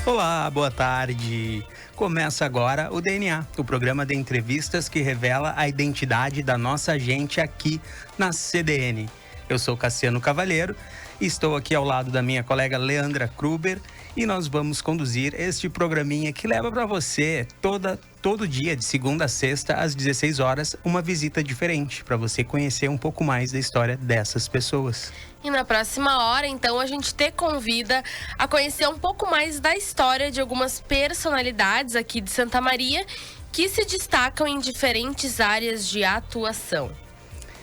Olá, boa tarde. Começa agora o DNA, o programa de entrevistas que revela a identidade da nossa gente aqui na CDN. Eu sou Cassiano Cavalheiro e estou aqui ao lado da minha colega Leandra Kruber e nós vamos conduzir este programinha que leva para você todo dia, de segunda a sexta, às 16 horas, uma visita diferente para você conhecer um pouco mais da história dessas pessoas. E na próxima hora, então, a gente te convida a conhecer um pouco mais da história de algumas personalidades aqui de Santa Maria que se destacam em diferentes áreas de atuação.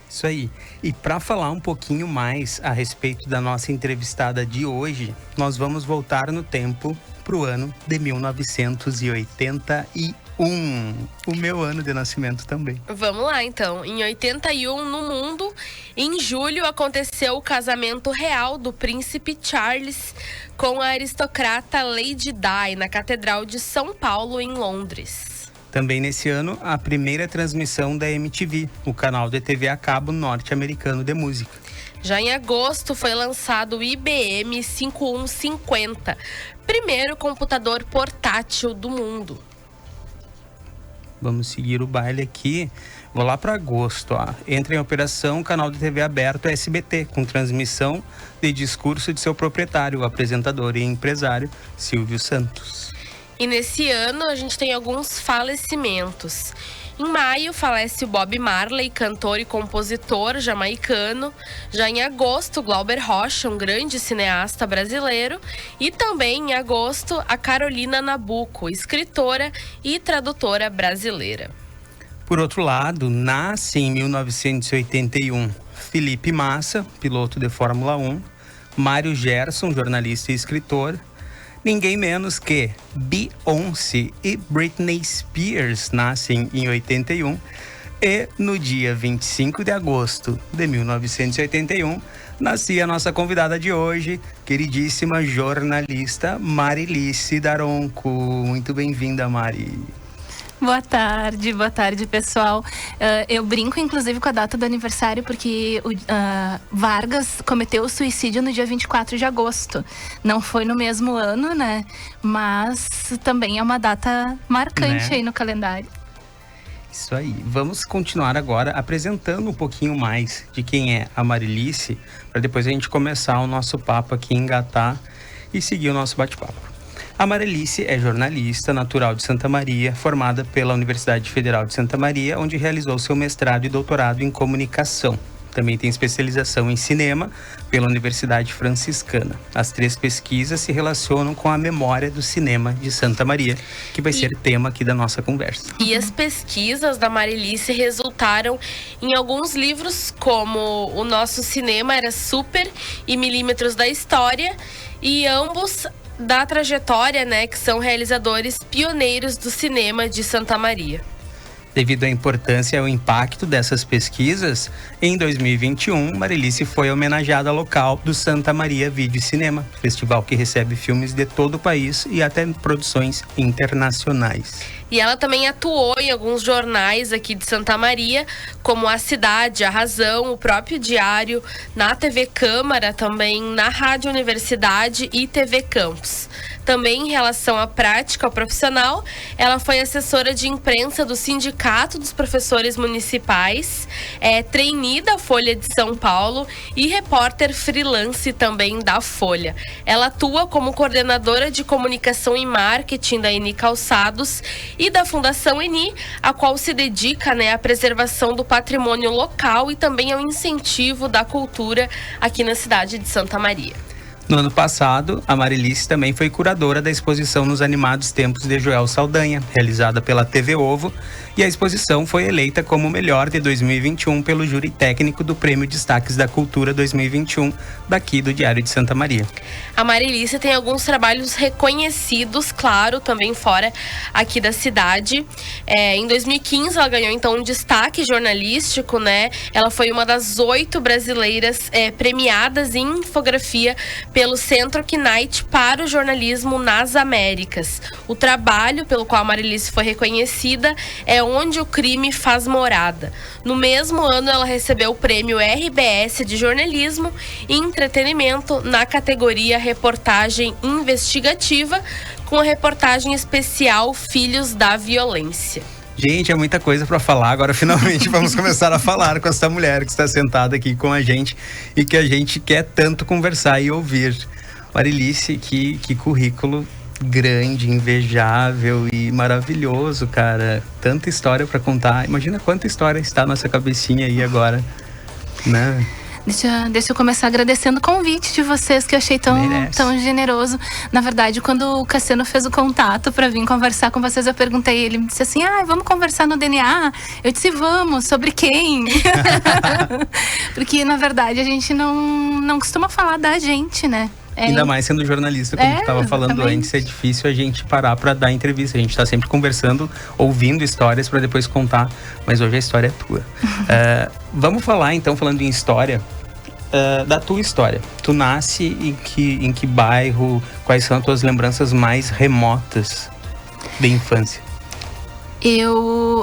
Isso aí. E para falar um pouquinho mais a respeito da nossa entrevistada de hoje, nós vamos voltar no tempo para o ano de 1981. O meu ano de nascimento também. Vamos lá, então. Em 81, no mundo, em julho, aconteceu o casamento real do príncipe Charles com a aristocrata Lady Di na Catedral de São Paulo, em Londres. Também nesse ano, a primeira transmissão da MTV, o canal de TV a cabo norte-americano de música. Já em agosto foi lançado o IBM 5150, primeiro computador portátil do mundo. Vamos seguir o baile aqui. Vou lá para agosto. Entra em operação o canal de TV aberto SBT, com transmissão de discurso de seu proprietário, o apresentador e empresário Silvio Santos. E nesse ano a gente tem alguns falecimentos. Em maio falece o Bob Marley, cantor e compositor jamaicano. Já em agosto, Glauber Rocha, um grande cineasta brasileiro. E também em agosto, a Carolina Nabuco, escritora e tradutora brasileira. Por outro lado, nasce em 1981 Felipe Massa, piloto de Fórmula 1. Mário Gerson, jornalista e escritor. Ninguém menos que Beyoncé e Britney Spears nascem em 81 e no dia 25 de agosto de 1981 nascia a nossa convidada de hoje, queridíssima jornalista Marilice Daronco. Muito bem-vinda, Mari. Boa tarde, pessoal. Eu brinco, inclusive, com a data do aniversário, porque Vargas cometeu o suicídio no dia 24 de agosto. Não foi no mesmo ano, né? Mas também é uma data marcante, né? Aí no calendário. Isso aí. Vamos continuar agora apresentando um pouquinho mais de quem é a Marilice, para depois a gente começar o nosso papo aqui, engatar e seguir o nosso bate-papo. A Marilice é jornalista, natural de Santa Maria, formada pela Universidade Federal de Santa Maria, onde realizou seu mestrado e doutorado em comunicação. Também tem especialização em cinema pela Universidade Franciscana. As 3 pesquisas se relacionam com a memória do cinema de Santa Maria, que vai ser tema aqui da nossa conversa. E as pesquisas da Marilice resultaram em alguns livros, como O Nosso Cinema Era Super e Milímetros da História, e ambos da trajetória, né, que são realizadores pioneiros do cinema de Santa Maria. Devido à importância e ao impacto dessas pesquisas, em 2021, Marilice foi homenageada local do Santa Maria Vídeo e Cinema, festival que recebe filmes de todo o país e até produções internacionais. E ela também atuou em alguns jornais aqui de Santa Maria, como A Cidade, A Razão, o próprio Diário, na TV Câmara também, na Rádio Universidade e TV Campus. Também em relação à prática profissional, ela foi assessora de imprensa do Sindicato dos Professores Municipais, trainee da Folha de São Paulo e repórter freelance também da Folha. Ela atua como coordenadora de comunicação e marketing da Eni Calçados e da Fundação Eni, a qual se dedica, né, à preservação do patrimônio local e também ao incentivo da cultura aqui na cidade de Santa Maria. No ano passado, a Marilice também foi curadora da exposição Nos Animados Tempos de Joel Saldanha, realizada pela TV Ovo, e a exposição foi eleita como o melhor de 2021 pelo júri técnico do Prêmio Destaques da Cultura 2021, daqui do Diário de Santa Maria. A Marilice tem alguns trabalhos reconhecidos, claro, também fora aqui da cidade. Em 2015, ela ganhou então um destaque jornalístico, né? Ela foi uma das 8 brasileiras premiadas em infografia pelo Centro Knight para o jornalismo nas Américas. O trabalho pelo qual a Marilice foi reconhecida é Onde o Crime Faz Morada. No mesmo ano, ela recebeu o prêmio RBS de Jornalismo e Entretenimento na categoria Reportagem Investigativa, com a reportagem especial Filhos da Violência. Gente, é muita coisa para falar. Agora, finalmente, vamos começar a falar com essa mulher que está sentada aqui com a gente e que a gente quer tanto conversar e ouvir. Marilice, que currículo grande, invejável e maravilhoso, cara. Tanta história para contar. Imagina quanta história está na nossa cabecinha aí agora, né? Deixa eu começar agradecendo o convite de vocês, que eu achei tão generoso. Na verdade, quando o Cassiano fez o contato para vir conversar com vocês, eu perguntei, ele me disse assim, vamos conversar no DNA? Eu disse, vamos, sobre quem? Porque, na verdade, a gente não costuma falar da gente, né? Ainda mais sendo jornalista, como tu estava falando antes, é difícil a gente parar para dar entrevista. A gente está sempre conversando, ouvindo histórias para depois contar, mas hoje a história é tua. Vamos falar então, falando em história, da tua história. Tu nasce em que bairro? Quais são as tuas lembranças mais remotas de infância?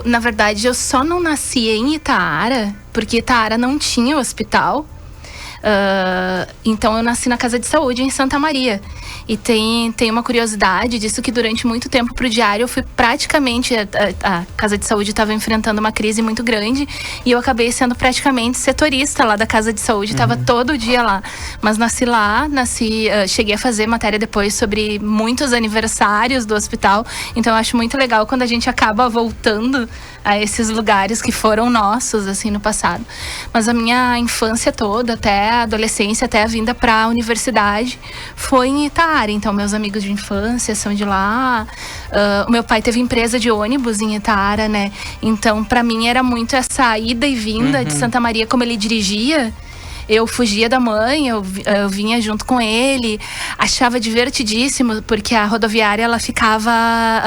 Na verdade, eu só não nasci em Itaara, porque Itaara não tinha hospital. Então eu nasci na Casa de Saúde em Santa Maria. E tem uma curiosidade disso, que durante muito tempo pro Diário eu fui praticamente... A Casa de Saúde estava enfrentando uma crise muito grande e eu acabei sendo praticamente setorista lá da Casa de Saúde. Estava todo dia lá. Mas nasci lá, cheguei a fazer matéria depois sobre muitos aniversários do hospital. Então eu acho muito legal quando a gente acaba voltando a esses lugares que foram nossos, assim, no passado. Mas a minha infância toda, até a adolescência, até a vinda para a universidade, foi em Itaara. Então, meus amigos de infância são de lá. O meu pai teve empresa de ônibus em Itaara, né? Então, para mim, era muito essa ida e vinda de Santa Maria, como ele dirigia. Eu fugia da mãe, eu vinha junto com ele, achava divertidíssimo, porque a rodoviária, ela ficava,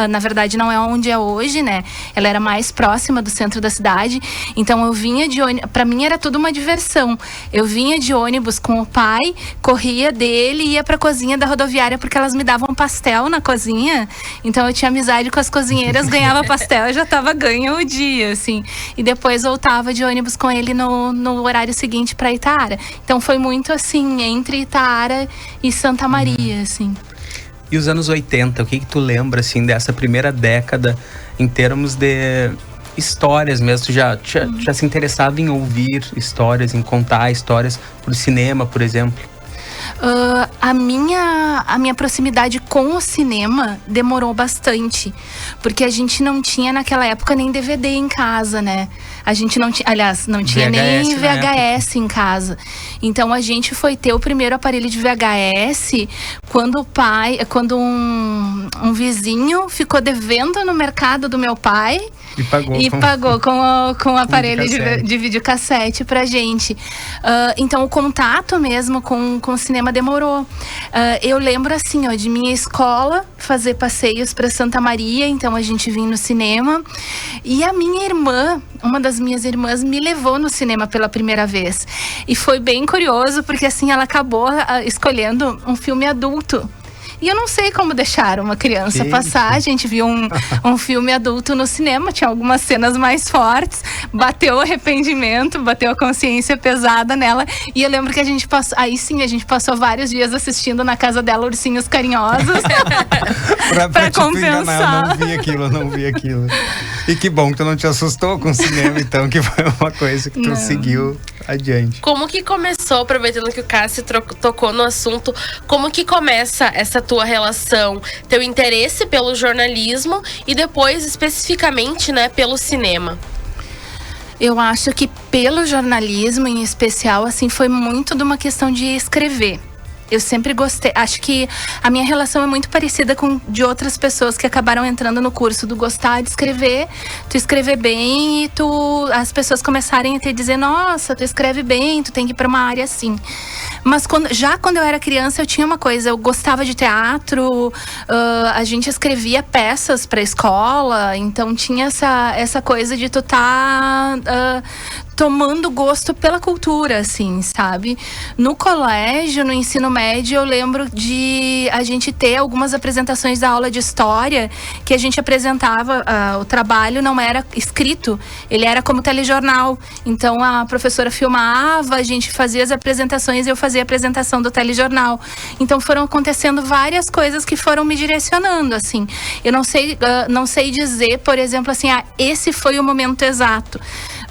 na verdade não é onde é hoje, né? Ela era mais próxima do centro da cidade, então eu vinha de ônibus, pra mim era tudo uma diversão. Eu vinha de ônibus com o pai, corria dele e ia pra cozinha da rodoviária, porque elas me davam pastel na cozinha, então eu tinha amizade com as cozinheiras, ganhava pastel, eu já tava ganho o dia, assim. E depois voltava de ônibus com ele no horário seguinte pra Itaara. Então foi muito assim, entre Itaara e Santa Maria, assim. E os anos 80, o que tu lembra, assim, dessa primeira década, em termos de histórias mesmo? Tu já se interessava em ouvir histórias, em contar histórias por cinema, por exemplo? A minha proximidade com o cinema demorou bastante, porque a gente não tinha naquela época nem DVD em casa, né? A gente não tinha, aliás, não tinha nem VHS em casa. Então a gente foi ter o primeiro aparelho de VHS quando um vizinho ficou devendo no mercado do meu pai e pagou com o aparelho de videocassete pra gente. Então o contato mesmo com o cinema demorou. Eu lembro assim, de minha escola fazer passeios pra Santa Maria, então a gente vinha no cinema. E a minha irmã, uma das minhas irmãs, me levou no cinema pela primeira vez. E foi bem curioso, porque assim, ela acabou escolhendo um filme adulto. E eu não sei como deixaram uma criança passar. A gente viu um filme adulto no cinema, tinha algumas cenas mais fortes, bateu o arrependimento, bateu a consciência pesada nela. E eu lembro que a gente passou vários dias assistindo na casa dela Ursinhos Carinhosos. pra compensar. Eu não vi aquilo. E que bom que tu não te assustou com o cinema, então, que foi uma coisa que tu seguiu adiante. Como que começou, aproveitando que o Cássio tocou no assunto, como que começa essa tua relação, teu interesse pelo jornalismo e depois especificamente, né, pelo cinema? Eu acho que pelo jornalismo em especial, assim, foi muito de uma questão de escrever. Eu sempre gostei, acho que a minha relação é muito parecida com de outras pessoas que acabaram entrando no curso, do gostar de escrever, tu escrever bem e as pessoas começarem a te dizer, nossa, tu escreve bem, tu tem que ir pra uma área assim. Mas quando eu era criança, eu tinha uma coisa, eu gostava de teatro, a gente escrevia peças pra escola, então tinha essa coisa de tu tomando gosto pela cultura, assim, sabe? No colégio, no ensino médio, eu lembro de a gente ter algumas apresentações da aula de história, que a gente apresentava, o trabalho não era escrito, ele era como telejornal. Então a professora filmava, a gente fazia as apresentações e eu fazia a apresentação do telejornal. Então foram acontecendo várias coisas que foram me direcionando, assim. Eu não sei dizer, por exemplo, assim, esse foi o momento exato.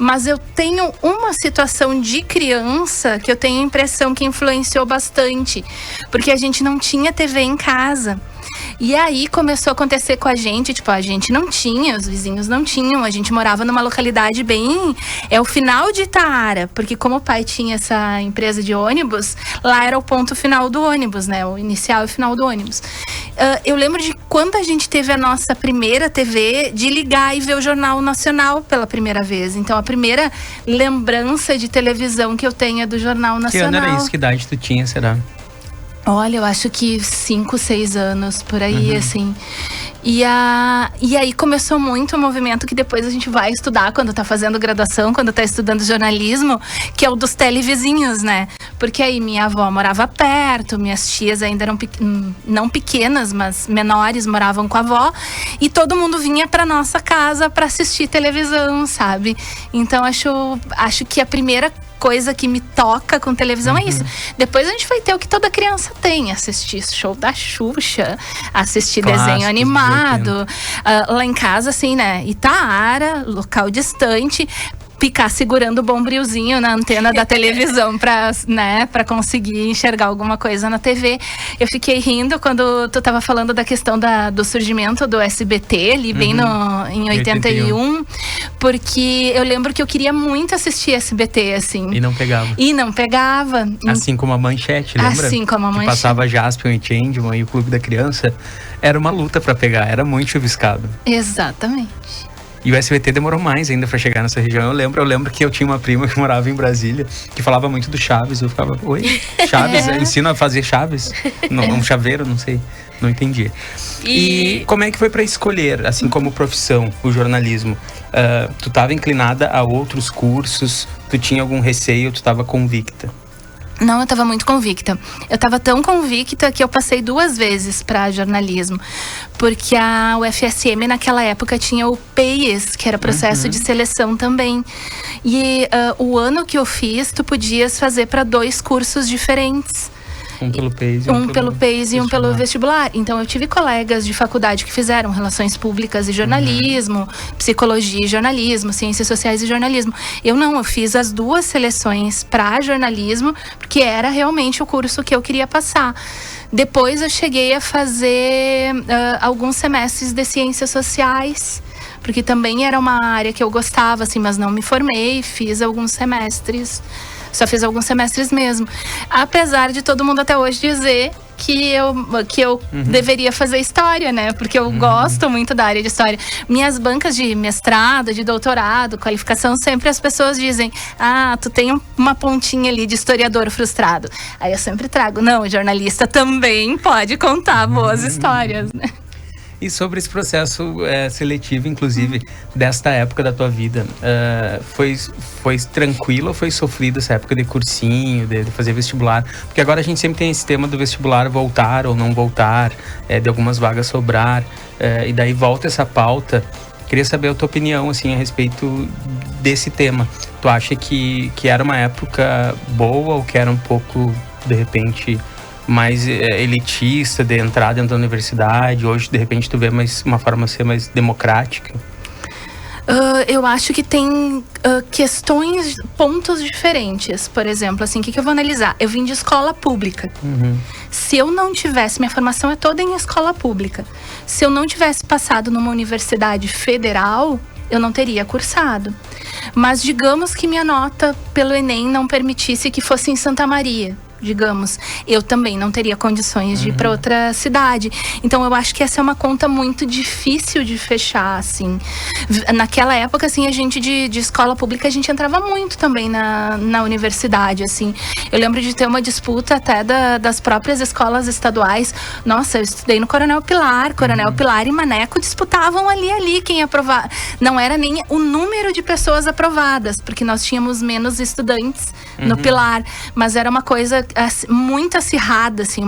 Mas eu tenho uma situação de criança que eu tenho a impressão que influenciou bastante. Porque a gente não tinha TV em casa. E aí começou a acontecer com a gente, tipo, a gente não tinha, os vizinhos não tinham, a gente morava numa localidade bem... É o final de Itaara, porque como o pai tinha essa empresa de ônibus, lá era o ponto final do ônibus, né? O inicial e o final do ônibus. Eu lembro de quando a gente teve a nossa primeira TV, de ligar e ver o Jornal Nacional pela primeira vez. Então, a primeira lembrança de televisão que eu tenho é do Jornal Nacional. Que ano era isso? Que idade tu tinha, será? Olha, eu acho que 5, 6 anos, por aí, assim. E aí começou muito o movimento que depois a gente vai estudar quando tá fazendo graduação, quando tá estudando jornalismo, que é o dos televizinhos, né? Porque aí minha avó morava perto, minhas tias ainda eram não pequenas, mas menores, moravam com a avó. E todo mundo vinha pra nossa casa pra assistir televisão, sabe? Então acho que a primeira coisa que me toca com televisão é isso. Depois a gente vai ter o que toda criança tem: assistir show da Xuxa, assistir desenho animado. Lá em casa, assim, né? Itaara, local distante, ficar segurando o bombrilzinho na antena da televisão pra conseguir enxergar alguma coisa na TV. Eu fiquei rindo quando tu tava falando da questão do surgimento do SBT, ali bem em 81, porque eu lembro que eu queria muito assistir SBT, assim. E não pegava. Assim como a Manchete, lembra? Assim como a Manchete. Que passava Jaspion e Changeman e o Clube da Criança. Era uma luta pra pegar, era muito chuviscado. Exatamente. E o SBT demorou mais ainda pra chegar nessa região. Eu lembro que eu tinha uma prima que morava em Brasília, que falava muito do Chaves. Eu ficava, oi, Chaves? Ensina a fazer Chaves? Um chaveiro, não sei. Não entendia. E como é que foi pra escolher, assim como profissão, o jornalismo? Tu tava inclinada a outros cursos? Tu tinha algum receio? Tu tava convicta? Não, eu estava muito convicta. Eu estava tão convicta que eu passei 2 vezes para jornalismo. Porque a UFSM naquela época tinha o PEIS, que era processo de seleção também. E o ano que eu fiz, tu podias fazer para 2 cursos diferentes. Um pelo PEIS e um pelo vestibular. Então eu tive colegas de faculdade que fizeram relações públicas e jornalismo, psicologia e jornalismo, ciências sociais e jornalismo. Eu fiz as 2 seleções para jornalismo, porque era realmente o curso que eu queria passar. Depois eu cheguei a fazer alguns semestres de ciências sociais, porque também era uma área que eu gostava, assim, mas não me formei, fiz alguns semestres. Só fiz alguns semestres mesmo. Apesar de todo mundo até hoje dizer que eu deveria fazer história, né? Porque eu gosto muito da área de história. Minhas bancas de mestrado, de doutorado, qualificação, sempre as pessoas dizem: tu tem uma pontinha ali de historiador frustrado. Aí eu sempre trago: não, o jornalista também pode contar boas histórias, né? E sobre esse processo seletivo, inclusive, desta época da tua vida, foi tranquilo ou foi sofrido essa época de cursinho, de fazer vestibular? Porque agora a gente sempre tem esse tema do vestibular voltar ou não voltar, de algumas vagas sobrar, e daí volta essa pauta. Queria saber a tua opinião, assim, a respeito desse tema. Tu acha que era uma época boa ou que era um pouco, de repente, mais elitista de entrar dentro da universidade? Hoje, de repente, tu vê uma forma de ser mais democrática? Eu acho que tem pontos diferentes. Por exemplo, assim, o que eu vou analisar? Eu vim de escola pública. Se eu não tivesse, minha formação é toda em escola pública. Se eu não tivesse passado numa universidade federal, eu não teria cursado. Mas digamos que minha nota pelo Enem não permitisse que fosse em Santa Maria. digamos, eu também não teria condições de ir para outra cidade. Então eu acho que essa é uma conta muito difícil de fechar, assim. Naquela época, assim, a gente de escola pública, a gente entrava muito também na universidade, assim. Eu lembro de ter uma disputa até das próprias escolas estaduais. Nossa, eu estudei no Coronel Pilar e Maneco disputavam ali quem aprovava. Não era nem o número de pessoas aprovadas, porque nós tínhamos menos estudantes no Pilar, mas era uma coisa muito acirrada, assim,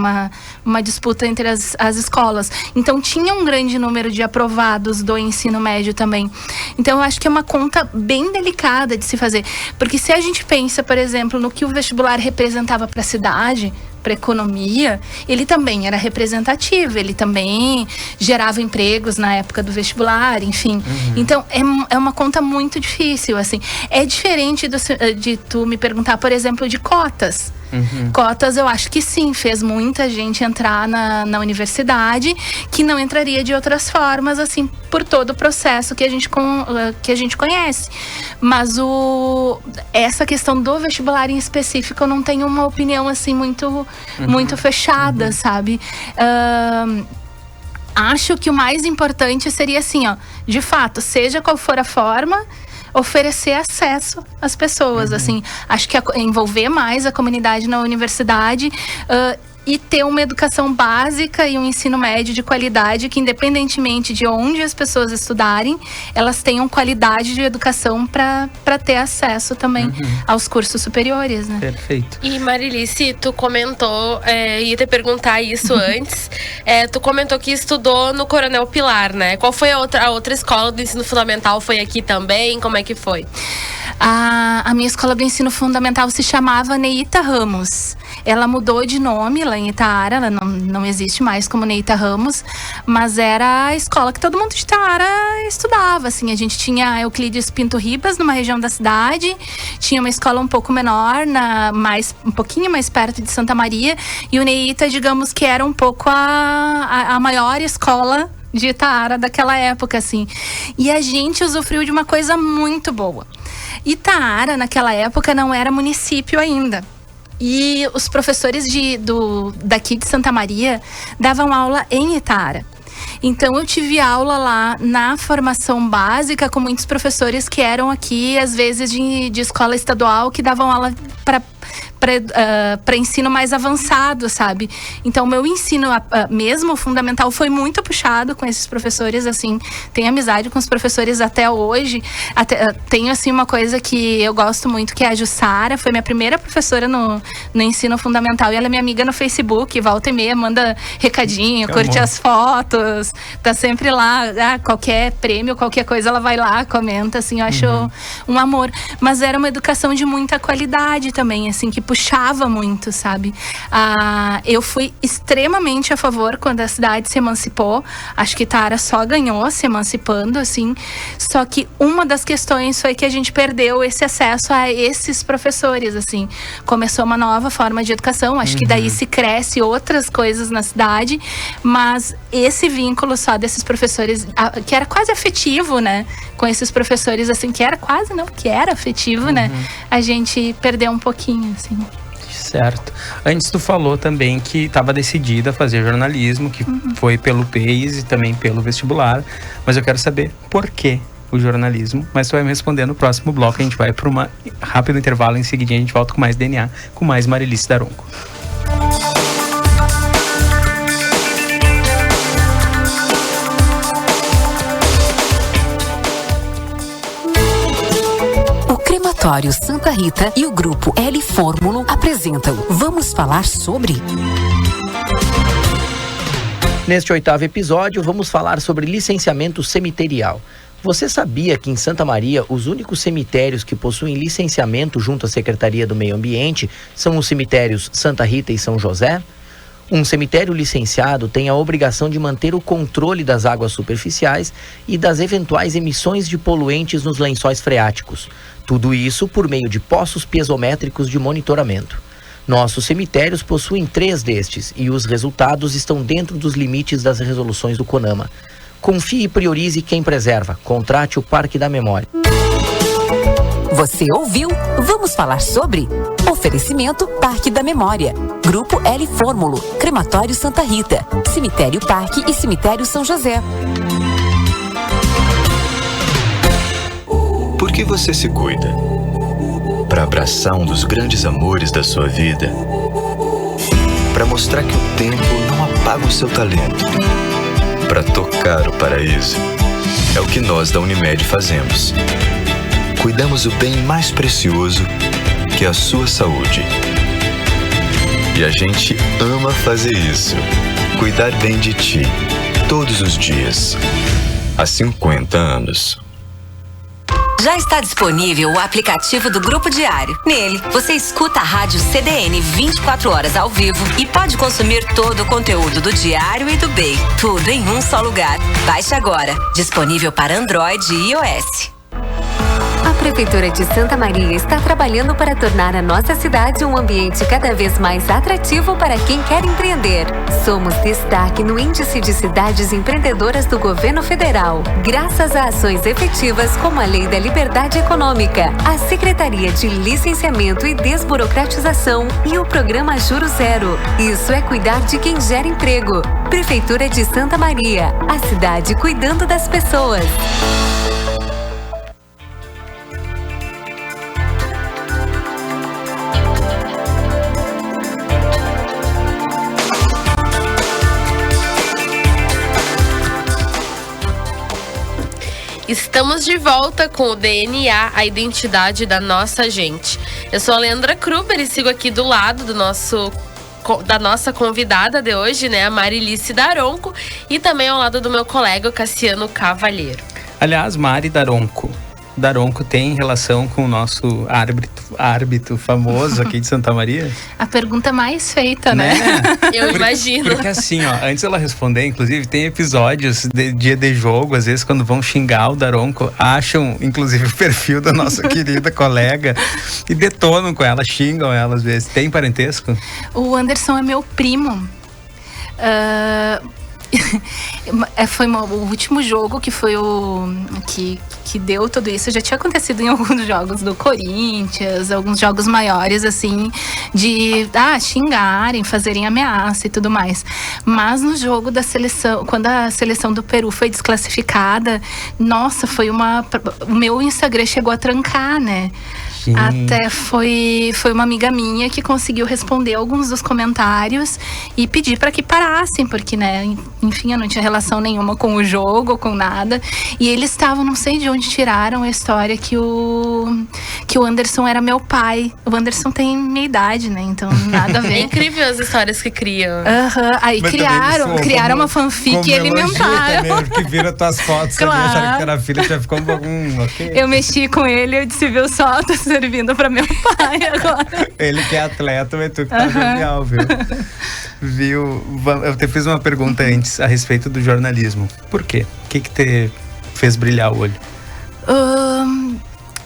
uma disputa entre as escolas. Então tinha um grande número de aprovados do ensino médio também. Então eu acho que é uma conta bem delicada de se fazer, porque se a gente pensa, por exemplo, no que o vestibular representava para a cidade, para a economia, ele também era representativo, ele também gerava empregos na época do vestibular, enfim. Então, é uma conta muito difícil, assim. É diferente de tu me perguntar, por exemplo, de cotas. Cotas, eu acho que sim, fez muita gente entrar na universidade que não entraria de outras formas, assim, por todo o processo que a gente conhece. Mas essa questão do vestibular em específico, eu não tenho uma opinião, assim, muito fechada, sabe? Acho que o mais importante seria assim, ó, de fato, seja qual for a forma, oferecer acesso às pessoas, assim. Acho que envolver mais a comunidade na universidade e ter uma educação básica e um ensino médio de qualidade que, independentemente de onde as pessoas estudarem, elas tenham qualidade de educação para ter acesso também aos cursos superiores, né? Perfeito. E Marilice, tu comentou, ia te perguntar isso antes, tu comentou que estudou no Coronel Pilar, né? Qual foi a outra escola do ensino fundamental? Foi aqui também? Como é que foi? A minha escola do ensino fundamental se chamava Neita Ramos. Ela mudou de nome lá em Itaara, ela não existe mais como Neita Ramos, mas era a escola que todo mundo de Itaara estudava, assim. A gente tinha Euclides Pinto Ribas, numa região da cidade, tinha uma escola um pouco menor, um pouquinho mais perto de Santa Maria, e o Neita, digamos que era um pouco a maior escola de Itaara daquela época, assim. E a gente usufruiu de uma coisa muito boa. Itaara, naquela época, não era município ainda. E os professores daqui de Santa Maria davam aula em Itaara. Então eu tive aula lá na formação básica com muitos professores que eram aqui, às vezes, de escola estadual, que davam aula para ensino mais avançado, sabe? Então, meu ensino mesmo fundamental foi muito puxado com esses professores, assim. Tenho amizade com os professores até hoje. Tenho, assim, uma coisa que eu gosto muito, que é a Jussara. Foi minha primeira professora no ensino fundamental. E ela é minha amiga no Facebook. Volta e meia, manda recadinho, curte as fotos. Tá sempre lá. Qualquer prêmio, qualquer coisa, ela vai lá, comenta, assim. Eu acho um amor. Mas era uma educação de muita qualidade também, assim, que puxava muito, sabe? Eu fui extremamente a favor quando a cidade se emancipou. Acho que Itaara só ganhou se emancipando, assim. Só que uma das questões foi que a gente perdeu esse acesso a esses professores, assim. Começou uma nova forma de educação. Acho que daí se cresce outras coisas na cidade. Mas esse vínculo só desses professores, que era quase afetivo, né? Com esses professores, assim, que era quase, não, que era afetivo, né? A gente perdeu um pouquinho, assim. Certo. Antes tu falou também que estava decidida a fazer jornalismo, que foi pelo PEIS e também pelo vestibular, mas eu quero saber por que o jornalismo, mas tu vai me responder no próximo bloco. A gente vai para um rápido intervalo, em seguida a gente volta com mais DNA, com mais Marilice Daronco. Crematório Santa Rita e o grupo L Fórmulo apresentam Vamos Falar Sobre? Neste 8º episódio, vamos falar sobre licenciamento cemiterial. Você sabia que em Santa Maria, os únicos cemitérios que possuem licenciamento junto à Secretaria do Meio Ambiente são os cemitérios Santa Rita e São José? Um cemitério licenciado tem a obrigação de manter o controle das águas superficiais e das eventuais emissões de poluentes nos lençóis freáticos. Tudo isso por meio de poços piezométricos de monitoramento. Nossos cemitérios possuem 3 destes e os resultados estão dentro dos limites das resoluções do CONAMA. Confie e priorize quem preserva. Contrate o Parque da Memória. Você ouviu? Vamos falar sobre? Oferecimento Parque da Memória. Grupo L Fórmulo. Crematório Santa Rita. Cemitério Parque e Cemitério São José. Por que você se cuida? Para abraçar um dos grandes amores da sua vida? Para mostrar que o tempo não apaga o seu talento? Para tocar o paraíso? É o que nós da Unimed fazemos. Cuidamos do bem mais precioso, que é a sua saúde. E a gente ama fazer isso. Cuidar bem de ti, todos os dias. Há 50 anos. Já está disponível o aplicativo do Grupo Diário. Nele, você escuta a rádio CDN 24 horas ao vivo e pode consumir todo o conteúdo do Diário e do BEI. Tudo em um só lugar. Baixe agora. Disponível para Android e iOS. A Prefeitura de Santa Maria está trabalhando para tornar a nossa cidade um ambiente cada vez mais atrativo para quem quer empreender. Somos destaque no Índice de Cidades Empreendedoras do Governo Federal, graças a ações efetivas como a Lei da Liberdade Econômica, a Secretaria de Licenciamento e Desburocratização e o Programa Juro Zero. Isso é cuidar de quem gera emprego. Prefeitura de Santa Maria, a cidade cuidando das pessoas. Estamos de volta com o DNA, a identidade da nossa gente. Eu sou a Leandra Kruber e sigo aqui do lado da nossa convidada de hoje, né, a Marilice Daronco, e também ao lado do meu colega Cassiano Cavalheiro. Aliás, Mari Daronco tem relação com o nosso árbitro famoso aqui de Santa Maria? A pergunta mais feita, né? Eu imagino. Porque assim, ó, antes ela responder, inclusive, tem episódios de dia de jogo, às vezes quando vão xingar o Daronco, acham, inclusive, o perfil da nossa querida colega e detonam com ela, xingam ela às vezes. Tem parentesco? O Anderson é meu primo. Foi o último jogo que foi o que deu tudo isso. Já tinha acontecido em alguns jogos do Corinthians, alguns jogos maiores, assim, de xingarem, fazerem ameaça e tudo mais. Mas no jogo da seleção, quando a seleção do Peru foi desclassificada, nossa, o meu Instagram chegou a trancar, né? Sim. Até foi uma amiga minha que conseguiu responder alguns dos comentários e pedir para que parassem, porque, né, enfim, eu não tinha relação nenhuma com o jogo, com nada. E eles estavam, não sei de onde tiraram a história que o Anderson era meu pai. O Anderson tem minha idade, né? Então nada a ver. É incrível as histórias que criam. Aí mas criaram uma fanfic e alimentaram. Também, porque viram tuas fotos, claro. Sabia, acharam que era filha, já ficou okay. Eu mexi com ele, eu disse, viu só, tô servindo pra meu pai agora. Ele que é atleta, mas tu que tá genial, viu? Eu te fiz uma pergunta antes a respeito do jornalismo. Por quê? O que te fez brilhar o olho?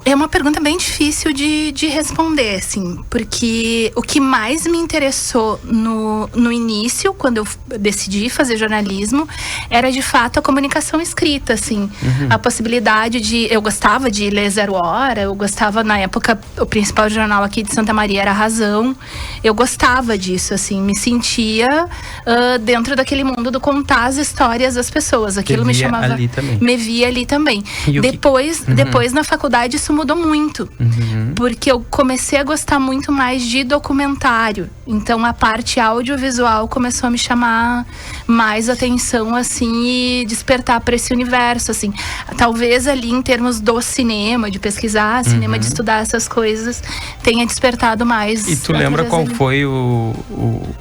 É uma pergunta bem difícil de responder, assim, porque o que mais me interessou no início, quando eu decidi fazer jornalismo, era de fato a comunicação escrita, assim. A possibilidade eu gostava de ler Zero Hora, eu gostava, na época, o principal jornal aqui de Santa Maria era Razão. Eu gostava disso, assim, me sentia dentro daquele mundo do contar as histórias das pessoas. Aquilo me chamava... ali também. Me via ali também. Depois na faculdade, isso mudou muito, porque eu comecei a gostar muito mais de documentário. Então a parte audiovisual começou a me chamar mais atenção, assim, e despertar para esse universo, assim. Talvez ali em termos do cinema, de pesquisar cinema, de estudar essas coisas, tenha despertado mais. E tu lembra qual foi o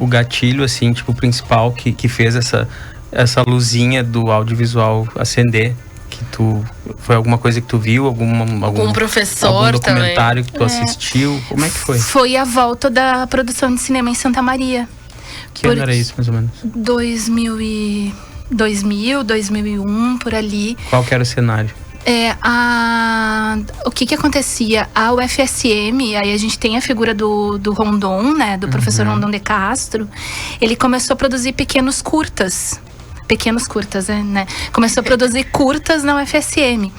gatilho, assim, tipo, principal que fez essa luzinha do audiovisual acender? Foi alguma coisa que tu viu? Algum professor algum documentário também. Que tu assistiu? Como é que foi? Foi a volta da produção de cinema em Santa Maria. Que ano era isso, mais ou menos? 2000, 2001, por ali. Qual que era o cenário? O que acontecia? A UFSM, aí a gente tem a figura do Rondon, né? Do professor Rondon de Castro. Ele começou a produzir pequenos curtas pequenos curtas, né? Começou a produzir curtas na UFSM.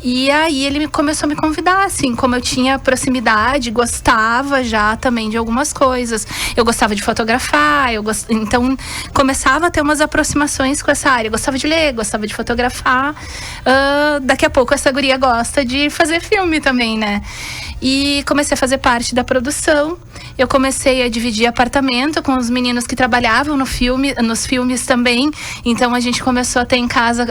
E aí ele começou a me convidar, assim, como eu tinha proximidade, gostava já também de algumas coisas. Eu gostava de fotografar, então começava a ter umas aproximações com essa área. Eu gostava de ler, gostava de fotografar. Daqui a pouco essa guria gosta de fazer filme também, né? E comecei a fazer parte da produção. Eu comecei a dividir apartamento com os meninos que trabalhavam nos filmes também. Então a gente começou a ter em casa,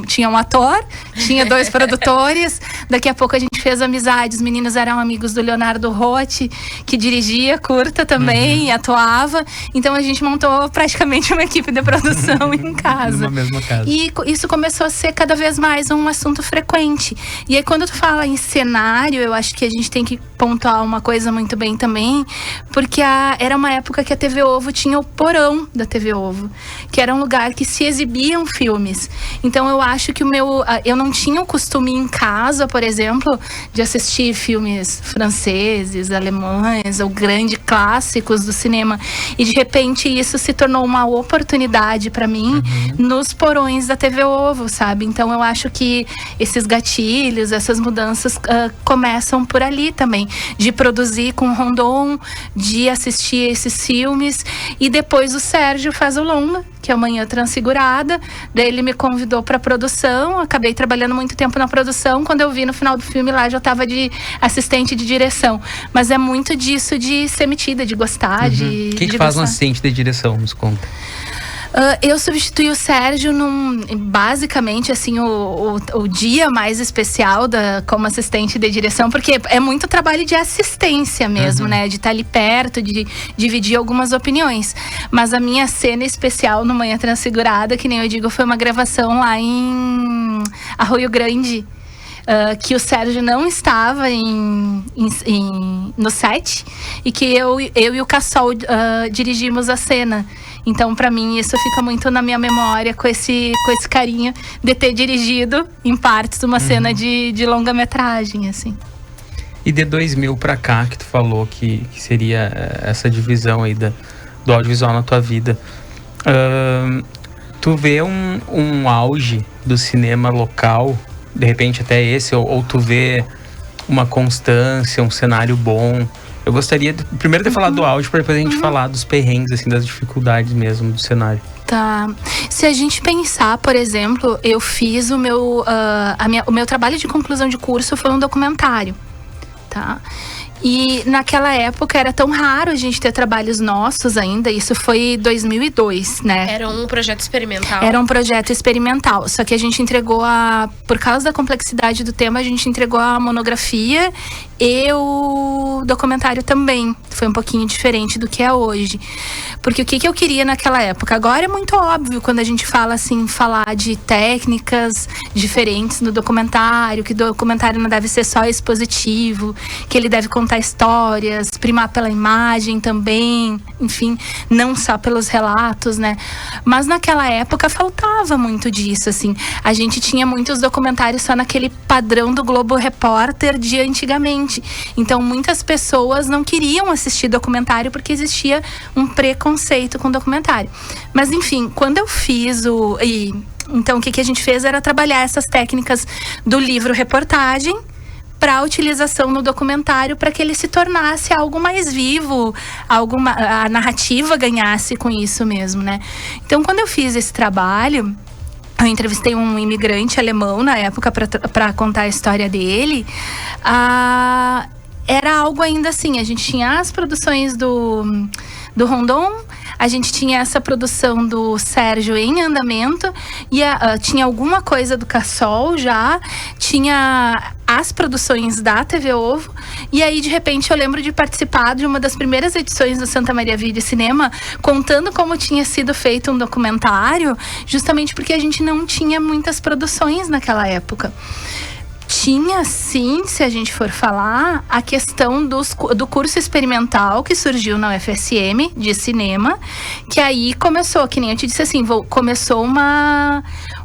tinha um ator, tinha 2 produtores. Daqui a pouco a gente fez amizades. Os meninos eram amigos do Leonardo Rotti, que dirigia curta também, e atuava. Então a gente montou praticamente uma equipe de produção em casa. Numa mesma casa. E isso começou a ser cada vez mais um assunto frequente. E aí quando tu fala em cenário, eu acho que a gente tem que pontuar uma coisa muito bem também, porque era uma época que a TV Ovo tinha o porão da TV Ovo, que era um lugar que se exibiam filmes. Então eu acho que eu não tinha o costume em casa, por exemplo, de assistir filmes franceses, alemães ou grandes clássicos do cinema. E de repente isso se tornou uma oportunidade para mim nos porões da TV Ovo, sabe? Então eu acho que esses gatilhos, essas mudanças começam por ali também, de produzir com Rondon, de assistir esses filmes. E depois o Sérgio faz o longa, que é o Manhã Transfigurada. Daí ele me convidou para produção, acabei trabalhando muito tempo na produção. Quando eu vi no final do filme lá, já estava de assistente de direção. Mas é muito disso de ser metida, de gostar, de Quem que faz um assistente de direção? Nos conta. Eu substituí o Sérgio basicamente, assim, o dia mais especial como assistente de direção, porque é muito trabalho de assistência mesmo, né? De estar ali perto, de dividir algumas opiniões. Mas a minha cena especial no Manhã Transfigurada, que nem eu digo, foi uma gravação lá em Arroio Grande. Que o Sérgio não estava no set, e que eu e o Cassol dirigimos a cena. Então, para mim, isso fica muito na minha memória, com esse carinho de ter dirigido em partes uma cena de longa-metragem, assim. E de 2000 pra cá, que tu falou que seria essa divisão aí do audiovisual na tua vida, tu vê um auge do cinema local, de repente até esse, ou tu vê uma constância, um cenário bom? Eu gostaria primeiro de falar do áudio, para depois a gente falar dos perrengues, assim, das dificuldades mesmo do cenário. Tá. Se a gente pensar, por exemplo, eu fiz o meu trabalho de conclusão de curso foi um documentário, tá? E naquela época era tão raro a gente ter trabalhos nossos ainda. Isso foi 2002, né? Era um projeto experimental. Era um projeto experimental. Só que a gente entregou por causa da complexidade do tema, a gente entregou a monografia e o documentário também. Foi um pouquinho diferente do que é hoje. Porque o que eu queria naquela época? Agora é muito óbvio quando a gente fala assim, falar de técnicas diferentes no documentário, que o documentário não deve ser só expositivo, que ele deve contar histórias, primar pela imagem também, enfim, não só pelos relatos, né? Mas naquela época faltava muito disso, assim. A gente tinha muitos documentários só naquele padrão do Globo Repórter de antigamente. Então, muitas pessoas não queriam assistir documentário porque existia um preconceito com documentário. Mas, enfim, quando eu fiz então, o que a gente fez era trabalhar essas técnicas do livro reportagem para a utilização no documentário, para que ele se tornasse algo mais vivo, a narrativa ganhasse com isso mesmo, né? Então, quando eu fiz esse trabalho, eu entrevistei um imigrante alemão na época para contar a história dele. Era algo ainda assim, a gente tinha as produções do Rondon, a gente tinha essa produção do Sérgio em andamento, e tinha alguma coisa do Cassol já, tinha as produções da TV Ovo, e aí de repente eu lembro de participar de uma das primeiras edições do Santa Maria Vídeo Cinema, contando como tinha sido feito um documentário, justamente porque a gente não tinha muitas produções naquela época. tinha sim, se a gente for falar, a questão do curso experimental que surgiu na UFSM de cinema, que aí começou, que nem eu te disse assim, começou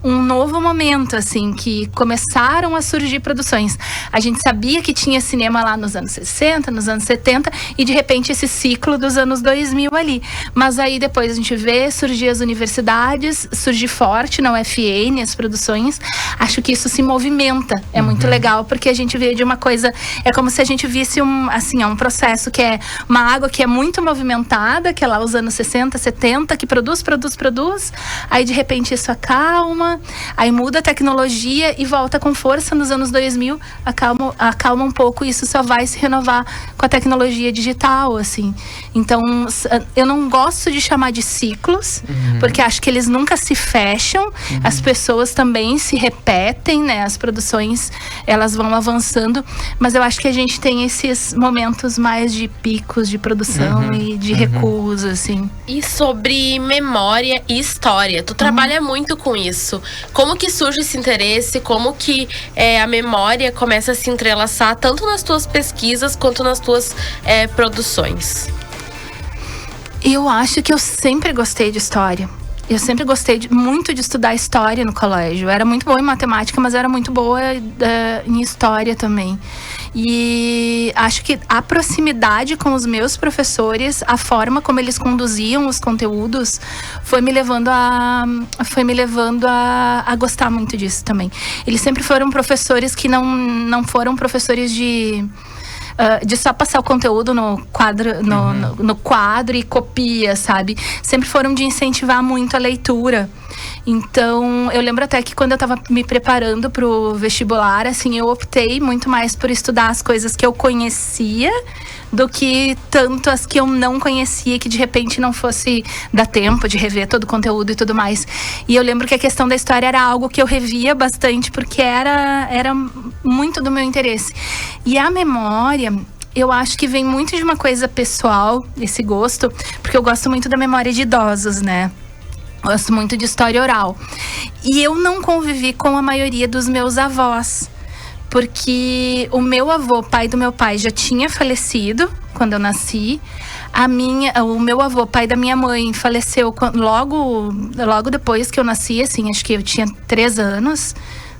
um novo momento, assim, que começaram a surgir produções. A gente sabia que tinha cinema lá nos anos 60, nos anos 70, e de repente esse ciclo dos anos 2000 ali. Mas aí depois a gente vê surgir as universidades, surgir forte na UFN, as produções. Acho que isso se movimenta. É muito legal, porque a gente vê de uma coisa... É como se a gente visse um processo que é uma água que é muito movimentada, que é lá os anos 60, 70, que produz. Aí de repente isso acalma, aí muda a tecnologia e volta com força nos anos 2000, acalma um pouco, e isso só vai se renovar com a tecnologia digital, assim. Então, eu não gosto de chamar de ciclos, porque acho que eles nunca se fecham, as pessoas também se repetem, né? As produções, elas vão avançando, mas eu acho que a gente tem esses momentos mais de picos de produção e de recuos, assim. E sobre memória e história, tu trabalha muito com isso. Como que surge esse interesse? Como que a memória começa a se entrelaçar tanto nas tuas pesquisas quanto nas tuas produções? Eu acho que eu sempre gostei de história. Eu sempre gostei muito de estudar história no colégio. Eu era muito boa em matemática, mas era muito boa em história também. E acho que a proximidade com os meus professores, a forma como eles conduziam os conteúdos, foi me levando a gostar muito disso também. Eles sempre foram professores que não foram professores de só passar o conteúdo no quadro e copia, sabe? Sempre foram de incentivar muito a leitura. Então, eu lembro até que quando eu estava me preparando pro vestibular, assim, eu optei muito mais por estudar as coisas que eu conhecia do que tanto as que eu não conhecia, que de repente não fosse dar tempo de rever todo o conteúdo e tudo mais. E eu lembro que a questão da história era algo que eu revia bastante, porque era muito do meu interesse. E a memória, eu acho que vem muito de uma coisa pessoal, esse gosto, porque eu gosto muito da memória de idosos, né? Gosto muito de história oral. E eu não convivi com a maioria dos meus avós, porque o meu avô, pai do meu pai, já tinha falecido quando eu nasci. O meu avô, pai da minha mãe, faleceu logo depois que eu nasci, assim, acho que eu tinha 3 anos.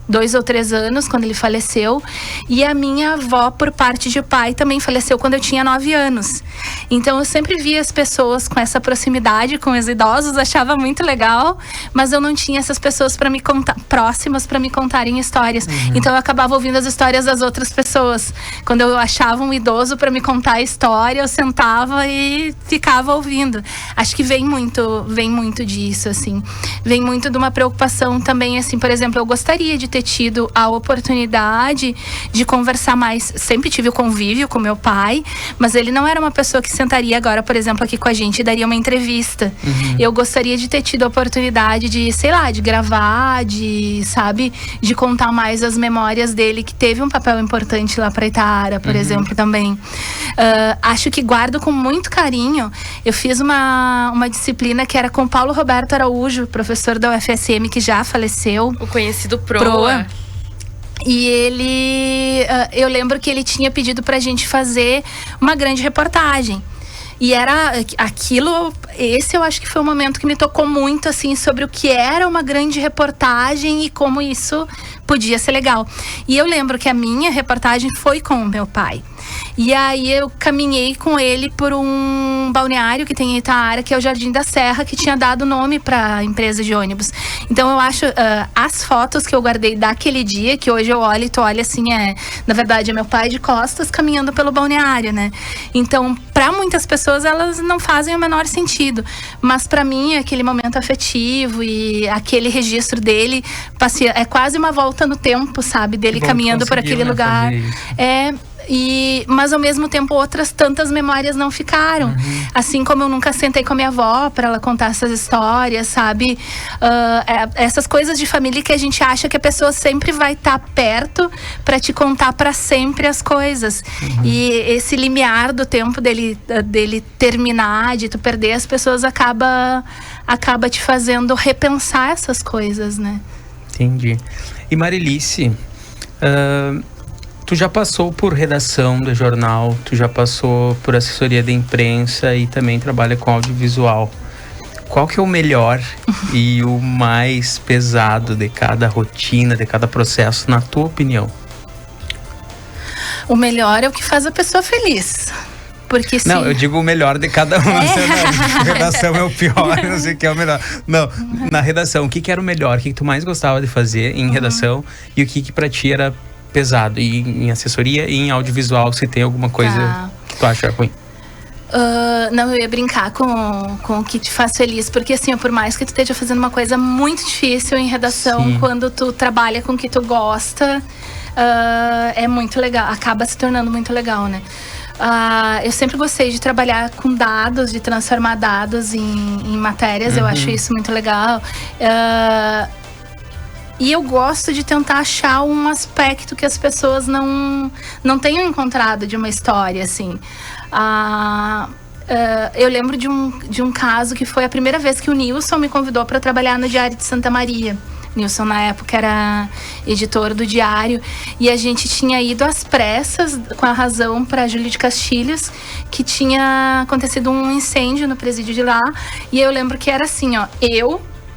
2 ou 3 anos, quando ele faleceu. E a minha avó, por parte de pai, também faleceu quando eu tinha 9 anos. Então, eu sempre via as pessoas com essa proximidade com os idosos, achava muito legal, mas eu não tinha essas pessoas para me contar, próximas para me contarem histórias. Então, eu acabava ouvindo as histórias das outras pessoas. Quando eu achava um idoso para me contar a história, eu sentava e ficava ouvindo. Acho que vem muito disso, assim. Vem muito de uma preocupação também, assim, por exemplo, eu gostaria de ter tido a oportunidade de conversar mais. Sempre tive o convívio com meu pai, mas ele não era uma pessoa que sentaria agora, por exemplo, aqui com a gente e daria uma entrevista. Eu gostaria de ter tido a oportunidade de, sei lá, de gravar, de contar mais as memórias dele, que teve um papel importante lá para Itara, por exemplo, também. Acho que guardo com muito carinho. Eu fiz uma disciplina que era com Paulo Roberto Araújo, professor da UFSM, que já faleceu. O conhecido Proa. E ele, eu lembro que ele tinha pedido pra gente fazer uma grande reportagem. E era aquilo, esse eu acho que foi um momento que me tocou muito, assim, sobre o que era uma grande reportagem e como isso podia ser legal. E eu lembro que a minha reportagem foi com o meu pai. E aí eu caminhei com ele por um balneário que tem em Itaara, que é o Jardim da Serra, que tinha dado nome para a empresa de ônibus. Então eu acho, as fotos que eu guardei daquele dia, que hoje eu olho e tu olha assim, na verdade é meu pai de costas caminhando pelo balneário, né? Então, para muitas pessoas elas não fazem o menor sentido, mas para mim aquele momento afetivo e aquele registro dele é quase uma volta no tempo, sabe? Dele caminhando por aquele lugar. Mas ao mesmo tempo outras tantas memórias não ficaram. Assim como eu nunca sentei com a minha avó para ela contar essas histórias, sabe? Essas coisas de família que a gente acha que a pessoa sempre vai estar perto para te contar para sempre as coisas. E esse limiar do tempo dele terminar, de tu perder, as pessoas acaba te fazendo repensar essas coisas, né? Entendi. E Marilice, Tu já passou por redação de jornal, tu já passou por assessoria de imprensa e também trabalha com audiovisual. Qual que é o melhor e o mais pesado de cada rotina, de cada processo, na tua opinião? O melhor é o que faz a pessoa feliz. Porque sim. Não, eu digo o melhor de cada um. A redação é o pior, não sei o que é o melhor. Não, na redação, o que era o melhor? O que tu mais gostava de fazer em redação? E o que pra ti era pesado? E em assessoria e em audiovisual, se tem alguma coisa que tu acha ruim? Não, eu ia brincar com o que te faz feliz, porque assim, por mais que tu esteja fazendo uma coisa muito difícil em redação, sim, quando tu trabalha com o que tu gosta, é muito legal, acaba se tornando muito legal, né? Eu sempre gostei de trabalhar com dados, de transformar dados em matérias, eu acho isso muito legal. E eu gosto de tentar achar um aspecto que as pessoas não tenham encontrado de uma história, assim. Eu lembro de um caso que foi a primeira vez que o Nilson me convidou para trabalhar no Diário de Santa Maria. Nilson, na época, era editor do Diário. E a gente tinha ido às pressas, com a razão, para Júlio de Castilhos, que tinha acontecido um incêndio no presídio de lá. E eu lembro que era assim, ó,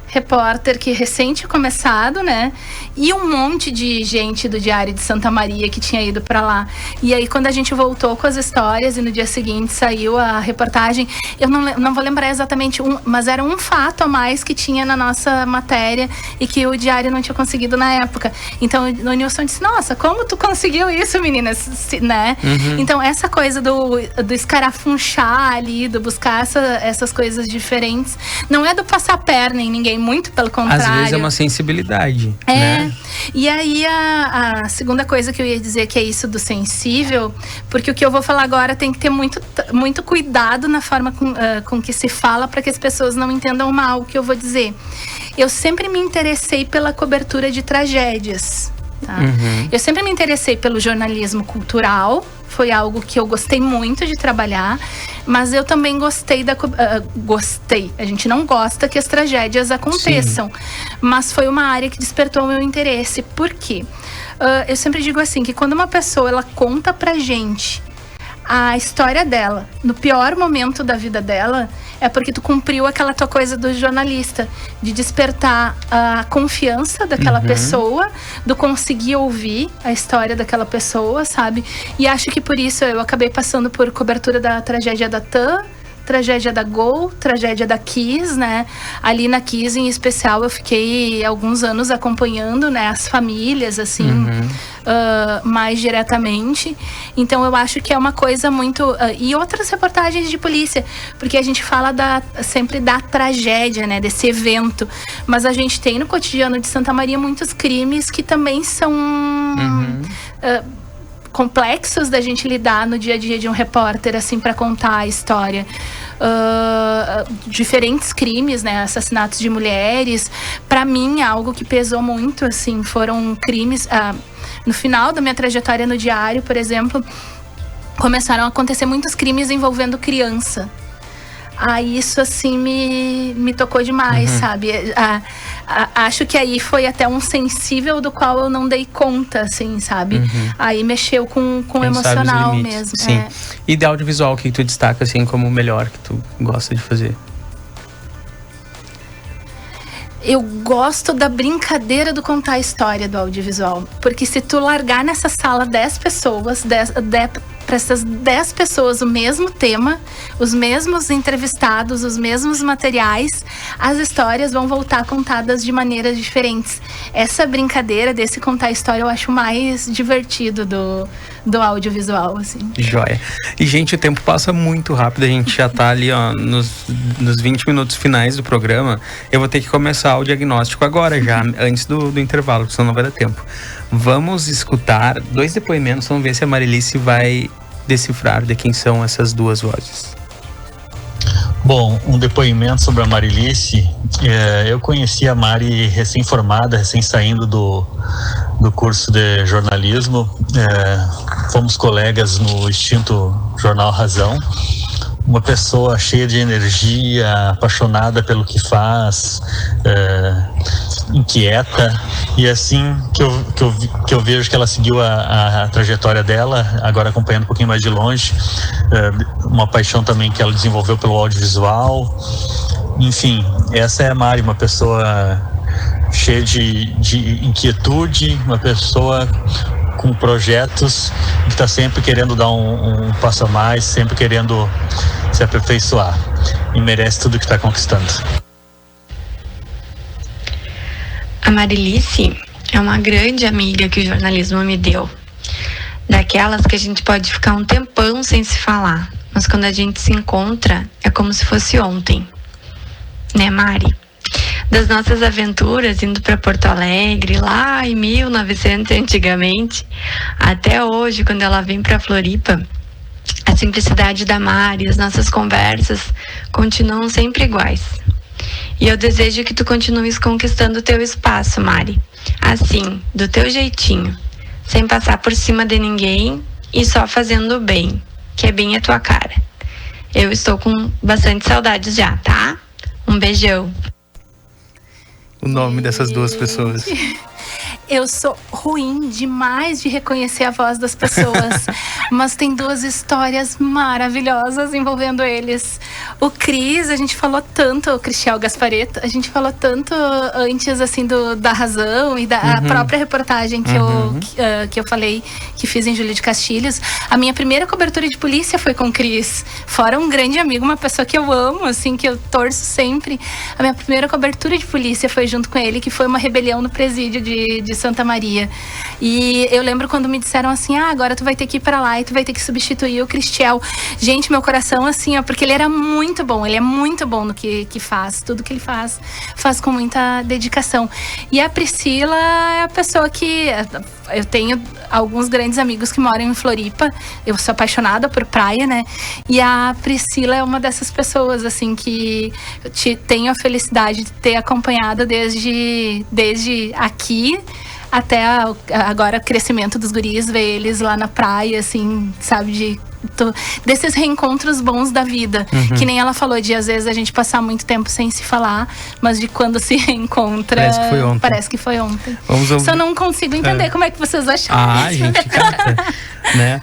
repórter que recém tinha começado, né? E um monte de gente do Diário de Santa Maria que tinha ido pra lá. E aí, quando a gente voltou com as histórias e no dia seguinte saiu a reportagem, eu não vou lembrar exatamente mas era um fato a mais que tinha na nossa matéria e que o Diário não tinha conseguido na época. Então, o Nilson disse, nossa, como tu conseguiu isso, meninas? Né? Então, essa coisa do escarafunchar ali, do buscar essas coisas diferentes, não é do passar a perna em ninguém, muito pelo contrário. Às vezes é uma sensibilidade, né? E aí a segunda coisa que eu ia dizer, que é isso do sensível, porque o que eu vou falar agora tem que ter muito cuidado na forma com que se fala, para que as pessoas não entendam mal o que eu vou dizer. Eu sempre me interessei pela cobertura de tragédias. Tá? Eu sempre me interessei pelo jornalismo cultural, foi algo que eu gostei muito de trabalhar, mas eu também gostei a gente não gosta que as tragédias aconteçam, mas foi uma área que despertou o meu interesse. Por quê? Eu sempre digo assim, que quando uma pessoa ela conta pra gente a história dela, no pior momento da vida dela, é porque tu cumpriu aquela tua coisa do jornalista, de despertar a confiança daquela pessoa, do conseguir ouvir a história daquela pessoa, sabe? E acho que por isso eu acabei passando por cobertura da tragédia da TAM, tragédia da Gol, tragédia da Kiss, né? Ali na Kiss, em especial, eu fiquei alguns anos acompanhando, né, as famílias, assim, mais diretamente. Então, eu acho que é uma coisa muito... e outras reportagens de polícia, porque a gente fala sempre da tragédia, né, desse evento. Mas a gente tem no cotidiano de Santa Maria muitos crimes que também são... complexos da gente lidar no dia a dia de um repórter, assim, para contar a história. Diferentes crimes, né, assassinatos de mulheres. Para mim, algo que pesou muito, assim, foram crimes... no final da minha trajetória no Diário, por exemplo, começaram a acontecer muitos crimes envolvendo criança. Isso, assim, me tocou demais, sabe? Acho que aí foi até um sensível do qual eu não dei conta, assim, sabe? Aí mexeu com o emocional mesmo. Sim. E de audiovisual, o que tu destaca, assim, como o melhor que tu gosta de fazer? Eu gosto da brincadeira do contar a história do audiovisual. Porque se tu largar nessa sala 10 pessoas, para essas 10 pessoas o mesmo tema, os mesmos entrevistados, os mesmos materiais, as histórias vão voltar contadas de maneiras diferentes. Essa brincadeira desse contar a história eu acho mais divertido do audiovisual, assim. Joia. E, gente, o tempo passa muito rápido, a gente já tá ali, ó, nos 20 minutos finais do programa. Eu vou ter que começar o diagnóstico agora, já, antes do intervalo, senão não vai dar tempo. Vamos escutar 2 depoimentos, vamos ver se a Marilice vai decifrar de quem são essas 2 vozes. Bom, um depoimento sobre a Marilice. Eu conheci a Mari recém-formada, recém-saindo do curso de jornalismo. Fomos colegas no extinto jornal Razão. Uma pessoa cheia de energia, apaixonada pelo que faz, inquieta, e assim que eu vejo que ela seguiu a trajetória dela, agora acompanhando um pouquinho mais de longe, uma paixão também que ela desenvolveu pelo audiovisual. Enfim, essa é a Mari, uma pessoa cheia de inquietude, uma pessoa com projetos, que está sempre querendo dar um passo a mais, sempre querendo se aperfeiçoar, e merece tudo que está conquistando. A Marilice é uma grande amiga que o jornalismo me deu, daquelas que a gente pode ficar um tempão sem se falar, mas quando a gente se encontra é como se fosse ontem, né, Mari? Das nossas aventuras indo para Porto Alegre, lá em 1900 antigamente, até hoje, quando ela vem para Floripa, a simplicidade da Mari, as nossas conversas continuam sempre iguais. E eu desejo que tu continues conquistando o teu espaço, Mari, assim, do teu jeitinho, sem passar por cima de ninguém e só fazendo bem, que é bem a tua cara. Eu estou com bastante saudades já, tá? Um beijão. O nome dessas duas pessoas. Eu sou ruim demais de reconhecer a voz das pessoas, mas tem duas histórias maravilhosas envolvendo eles. O Cris, a gente falou tanto, o Cristiel Gasparetto, a gente falou tanto antes, assim, da Razão e da própria reportagem que eu falei, que fiz em Júlio de Castilhos. A minha primeira cobertura de polícia foi com o Cris. Fora um grande amigo, uma pessoa que eu amo, assim, que eu torço sempre. A minha primeira cobertura de polícia foi junto com ele, que foi uma rebelião no presídio de Santa Maria. E eu lembro quando me disseram assim, agora tu vai ter que ir pra lá e tu vai ter que substituir o Cristiel. Gente, meu coração, assim, porque ele era muito bom, ele é muito bom no que faz. Tudo que ele faz com muita dedicação. E a Priscila é a pessoa que... Eu tenho alguns grandes amigos que moram em Floripa. Eu sou apaixonada por praia, né? E a Priscila é uma dessas pessoas, assim, que eu tenho a felicidade de ter acompanhado desde aqui até agora o crescimento dos guris, ver eles lá na praia, assim, sabe, desses reencontros bons da vida. Que nem ela falou, de às vezes a gente passar muito tempo sem se falar, mas de quando se reencontra, parece que foi ontem. Só não consigo entender como é que vocês acharam isso. Gente, cata, né?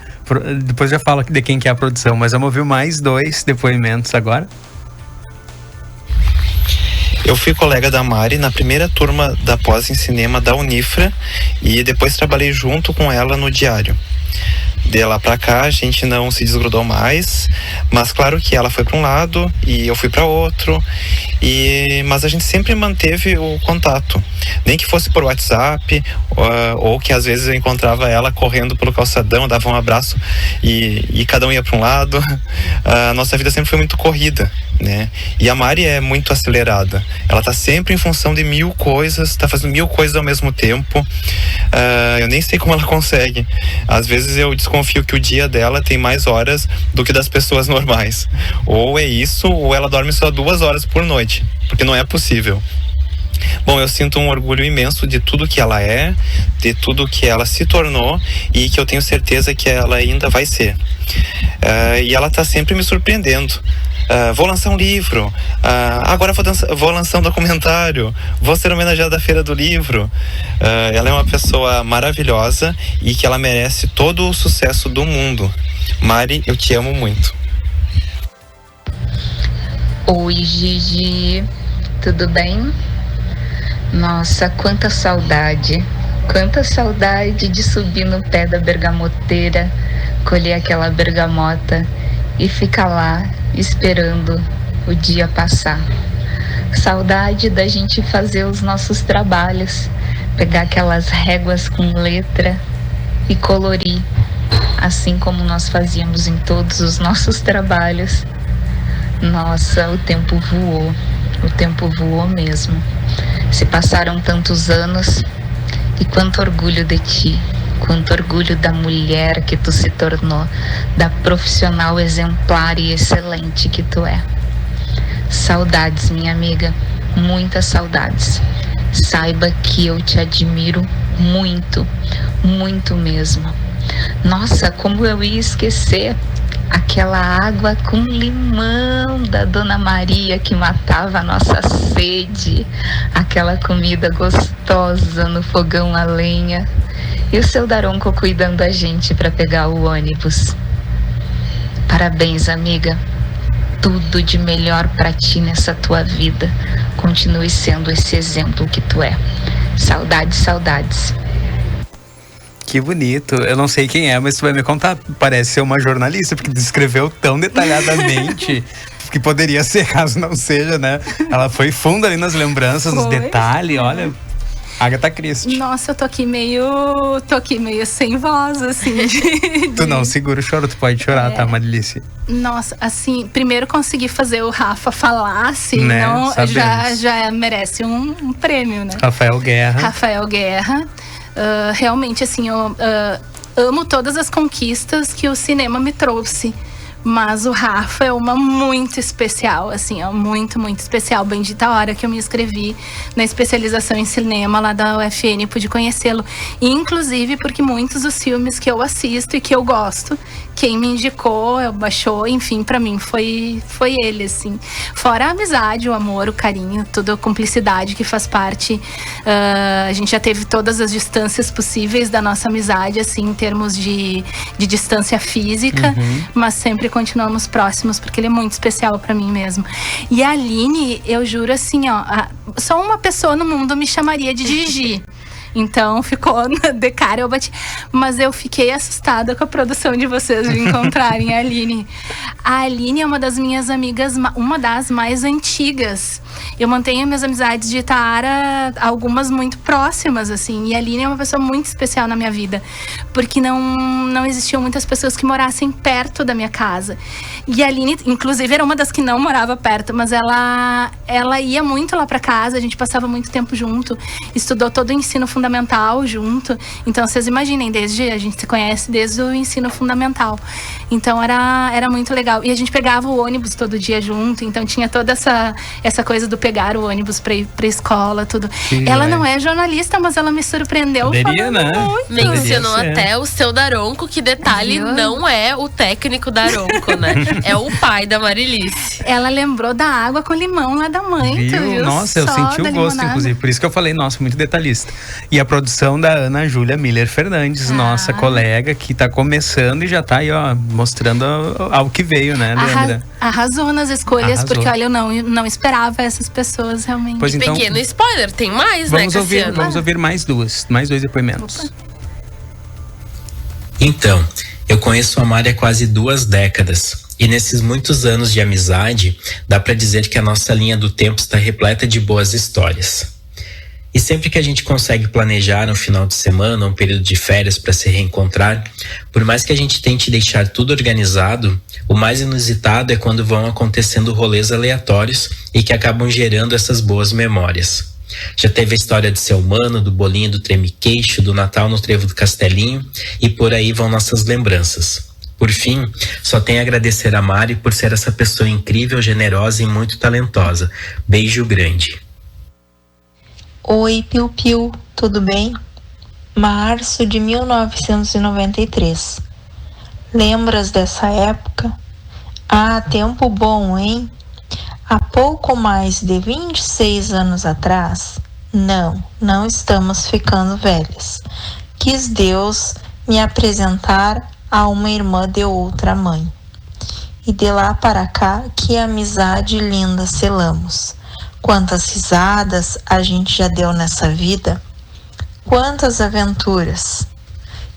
Depois já falo de quem que é a produção, mas vamos ouvir mais 2 depoimentos agora. Eu fui colega da Mari na primeira turma da pós em cinema da Unifra e depois trabalhei junto com ela no Diário. De lá pra cá a gente não se desgrudou mais, mas claro que ela foi para um lado e eu fui para outro, mas a gente sempre manteve o contato, nem que fosse por WhatsApp, ou que às vezes eu encontrava ela correndo pelo calçadão, dava um abraço e cada um ia para um lado. A nossa vida sempre foi muito corrida, né? E a Mari é muito acelerada, ela tá sempre em função de 1000 coisas, tá fazendo 1000 coisas ao mesmo tempo. Eu nem sei como ela consegue. Às vezes eu desconfio que o dia dela tem mais horas do que das pessoas normais. Ou é isso, ou ela dorme só 2 horas por noite, porque não é possível. Bom, eu sinto um orgulho imenso de tudo que ela é, de tudo que ela se tornou e que eu tenho certeza que ela ainda vai ser. E ela tá sempre me surpreendendo. Vou lançar um livro, agora vou lançar um documentário, vou ser homenageada à Feira do Livro. Ela é uma pessoa maravilhosa e que ela merece todo o sucesso do mundo. Mari, eu te amo muito. Oi, Gigi, tudo bem? Nossa, quanta saudade de subir no pé da bergamoteira, colher aquela bergamota e ficar lá esperando o dia passar. Saudade da gente fazer os nossos trabalhos, pegar aquelas réguas com letra e colorir, assim como nós fazíamos em todos os nossos trabalhos. Nossa, o tempo voou mesmo. Se passaram tantos anos e quanto orgulho de ti, quanto orgulho da mulher que tu se tornou, da profissional exemplar e excelente que tu é. Saudades, minha amiga, muitas saudades. Saiba que eu te admiro muito, muito mesmo. Nossa, como eu ia esquecer aquela água com limão da Dona Maria que matava a nossa sede, aquela comida gostosa no fogão a lenha e o seu Daronco cuidando a gente para pegar o ônibus. Parabéns, amiga. Tudo de melhor para ti nessa tua vida. Continue sendo esse exemplo que tu é. Saudades, saudades. Que bonito. Eu não sei quem é, mas tu vai me contar. Parece ser uma jornalista, porque descreveu tão detalhadamente que poderia ser, caso não seja, né? Ela foi fundo ali nas lembranças, nos detalhes, olha. Agatha Christie. Nossa, eu tô aqui meio sem voz, assim. Tu não segura o choro, tu pode chorar, tá, Marilice? Nossa, assim, primeiro consegui fazer o Rafa falar, assim, né? não, já merece um prêmio, né? Rafael Guerra. Realmente, assim, eu amo todas as conquistas que o cinema me trouxe. Mas o Rafa é uma muito especial, assim, é muito, muito especial. Bendita a hora que eu me inscrevi na especialização em cinema lá da UFN, pude conhecê-lo. Inclusive porque muitos dos filmes que eu assisto e que eu gosto, quem me indicou, baixou, enfim, pra mim foi ele, assim. Fora a amizade, o amor, o carinho, toda a cumplicidade que faz parte. A gente já teve todas as distâncias possíveis da nossa amizade, assim, em termos de distância física, mas sempre continuamos próximos, porque ele é muito especial pra mim mesmo. E a Aline, eu juro assim, ó, só uma pessoa no mundo me chamaria de Gigi. Então ficou de cara, eu bati. Mas eu fiquei assustada com a produção de vocês de encontrarem a Aline. A Aline é uma das minhas amigas, uma das mais antigas. Eu mantenho minhas amizades de Itaara, algumas muito próximas, assim. E a Aline é uma pessoa muito especial na minha vida. Porque não existiam muitas pessoas que morassem perto da minha casa. E a Aline, inclusive, era uma das que não morava perto. Mas ela ia muito lá pra casa, a gente passava muito tempo junto. Estudou todo o ensino fundamental junto. Então, vocês imaginem, a gente se conhece desde o ensino fundamental. Então, era muito legal. E a gente pegava o ônibus todo dia junto. Então, tinha toda essa coisa do pegar o ônibus pra ir pra escola, tudo. Ela não é jornalista, mas ela me surpreendeu. Poderia, né? Muito. Mencionou até o seu Daronco, que detalhe, não é o técnico Daronco, né? É o pai da Marilice. Ela lembrou da água com limão lá da mãe. Viu? Nossa, eu senti o gosto, inclusive. Por isso que eu falei, nossa, muito detalhista. E a produção da Ana Júlia Miller Fernandes, nossa colega, que tá começando e já tá aí, ó, mostrando ao que veio, né, Leandra? Arrasou nas escolhas, porque olha, eu não esperava essas pessoas realmente. Pois então, pequeno spoiler, tem mais, vamos ouvir mais dois depoimentos. Opa. Então, eu conheço a Mari há quase 2 décadas. E nesses muitos anos de amizade, dá pra dizer que a nossa linha do tempo está repleta de boas histórias. E sempre que a gente consegue planejar um final de semana, um período de férias para se reencontrar, por mais que a gente tente deixar tudo organizado, o mais inusitado é quando vão acontecendo rolês aleatórios e que acabam gerando essas boas memórias. Já teve a história de Seu Mano, do bolinho do treme-queixo, do Natal no Trevo do Castelinho, e por aí vão nossas lembranças. Por fim, só tenho a agradecer a Mari por ser essa pessoa incrível, generosa e muito talentosa. Beijo grande. Oi, Piu Piu, tudo bem? Março de 1993. Lembras dessa época? Ah, tempo bom, hein? Há pouco mais de 26 anos atrás? Não estamos ficando velhas. Quis Deus me apresentar a uma irmã de outra mãe. E de lá para cá, que amizade linda selamos. Quantas risadas a gente já deu nessa vida. Quantas aventuras.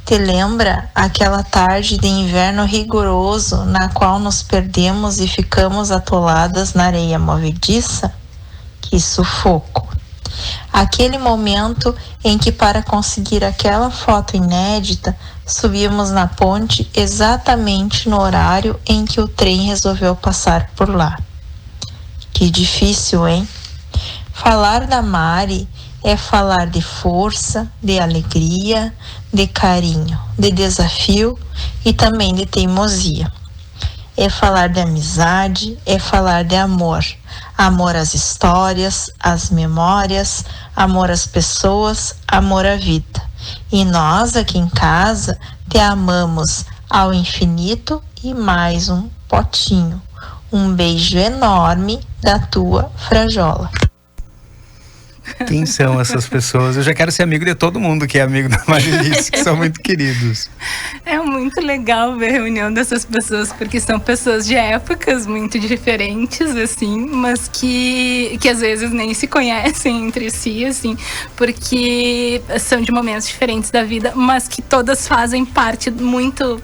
Te lembra aquela tarde de inverno rigoroso na qual nos perdemos e ficamos atoladas na areia movediça? Que sufoco! Aquele momento em que, para conseguir aquela foto inédita, subimos na ponte exatamente no horário em que o trem resolveu passar por lá. Que difícil, hein? Falar da Mari é falar de força, de alegria, de carinho, de desafio e também de teimosia. É falar de amizade, é falar de amor. Amor às histórias, às memórias, amor às pessoas, amor à vida. E nós aqui em casa te amamos ao infinito e mais um potinho. Um beijo enorme da tua Frajola. Quem são essas pessoas? Eu já quero ser amigo de todo mundo que é amigo da Marilice, que são muito queridos. É muito legal ver a reunião dessas pessoas, porque são pessoas de épocas muito diferentes, assim, mas que às vezes nem se conhecem entre si, assim, porque são de momentos diferentes da vida, mas que todas fazem parte muito...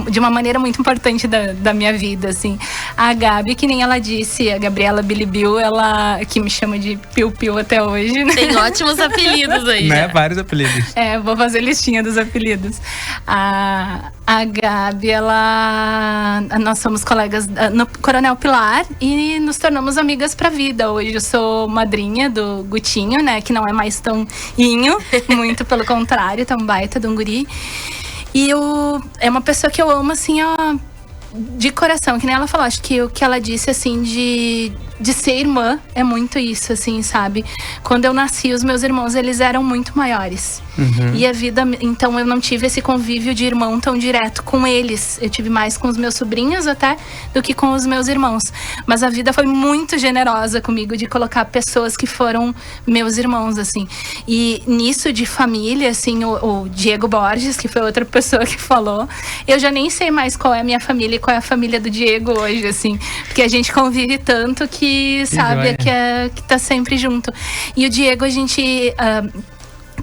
de uma maneira muito importante da minha vida, assim. A Gabi, que nem ela disse, a Gabriela Bilibiu, ela que me chama de Piu Piu até hoje, né? Tem ótimos apelidos aí. Né? Vários apelidos. Vou fazer listinha dos apelidos. A Gabi, nós somos colegas no Coronel Pilar e nos tornamos amigas pra vida. Hoje eu sou madrinha do Gutinho, né? Que não é mais tão inho, muito pelo contrário, tão baita de um guri. E é uma pessoa que eu amo, assim, ó, de coração. Que nem ela falou, acho que o que ela disse, assim, de ser irmã é muito isso, assim, sabe? Quando eu nasci, os meus irmãos, eles eram muito maiores. E a vida, então eu não tive esse convívio de irmão tão direto com eles. Eu tive mais com os meus sobrinhos até do que com os meus irmãos. Mas a vida foi muito generosa comigo de colocar pessoas que foram meus irmãos, assim. E nisso de família, assim, o Diego Borges, que foi outra pessoa que falou, eu já nem sei mais qual é a minha família e qual é a família do Diego hoje, assim. Porque a gente convive tanto que sabe que tá sempre junto. E o Diego, a gente...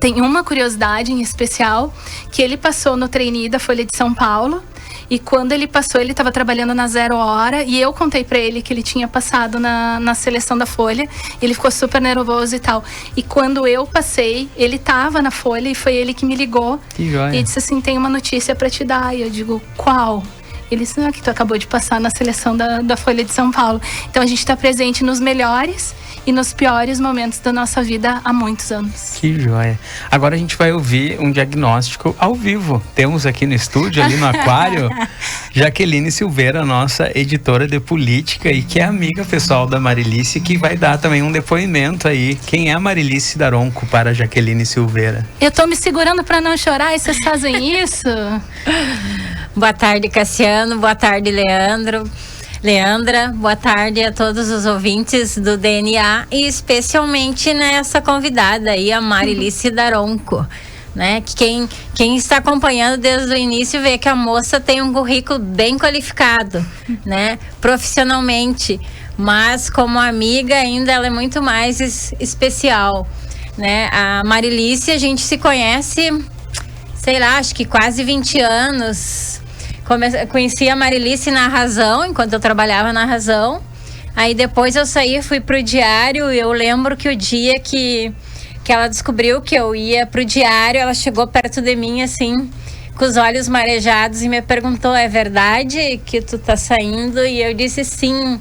tem uma curiosidade em especial, que ele passou no trainee da Folha de São Paulo, e quando ele passou, ele estava trabalhando na 0 Hora, e eu contei pra ele que ele tinha passado na seleção da Folha, ele ficou super nervoso e tal. E quando eu passei, ele tava na Folha, e foi ele que me ligou, e disse assim, tem uma notícia pra te dar, e eu digo, qual? Ele disse, que tu acabou de passar na seleção da Folha de São Paulo. Então a gente tá presente nos melhores e nos piores momentos da nossa vida há muitos anos. Que joia. Agora a gente vai ouvir um diagnóstico ao vivo. Temos aqui no estúdio, ali no aquário, Jaqueline Silveira, nossa editora de política e que é amiga pessoal da Marilice, que vai dar também um depoimento aí. Quem é a Marilice Daronco para a Jaqueline Silveira? Eu tô me segurando para não chorar e vocês fazem isso? Boa tarde, Cassiano. Boa tarde, Leandra, boa tarde a todos os ouvintes do DNA e especialmente nessa convidada aí, a Marilice Daronco, né? Quem está acompanhando desde o início vê que a moça tem um currículo bem qualificado, né? Profissionalmente, mas como amiga ainda ela é muito mais especial, né? A Marilice, a gente se conhece, sei lá, acho que quase 20 anos. Conheci a Marilice na Razão, enquanto eu trabalhava na Razão. Aí depois eu saí, fui pro Diário. Eu lembro que o dia que ela descobriu que eu ia pro Diário, ela chegou perto de mim, assim, com os olhos marejados e me perguntou, é verdade que tu tá saindo? E eu disse sim.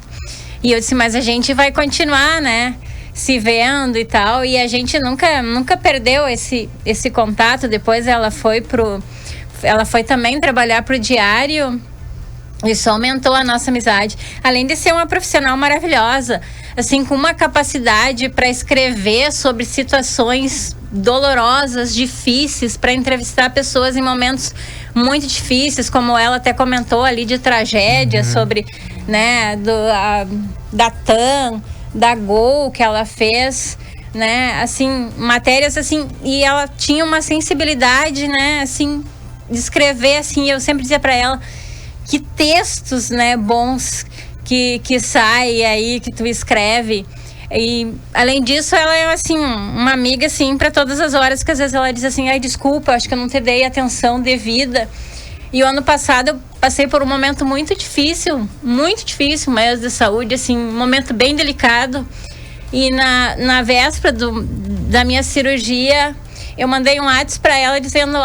E eu disse, mas a gente vai continuar, né? Se vendo e tal. E a gente nunca perdeu esse contato. Depois ela foi também trabalhar pro Diário. Isso aumentou a nossa amizade. Além de ser uma profissional maravilhosa, assim, com uma capacidade para escrever sobre situações dolorosas, difíceis, para entrevistar pessoas em momentos muito difíceis, como ela até comentou ali de tragédia, sobre, né, da TAM, da Gol que ela fez, né, assim, matérias assim, e ela tinha uma sensibilidade, né, assim, de escrever, assim, eu sempre dizia para ela que textos, né, bons que sai aí, que tu escreve. E além disso, ela é assim, uma amiga assim para todas as horas, que às vezes ela diz assim, ai, desculpa, acho que eu não te dei atenção devida. E o ano passado eu passei por um momento muito difícil mesmo de saúde, assim, um momento bem delicado. E na véspera da minha cirurgia, eu mandei um WhatsApp para ela dizendo,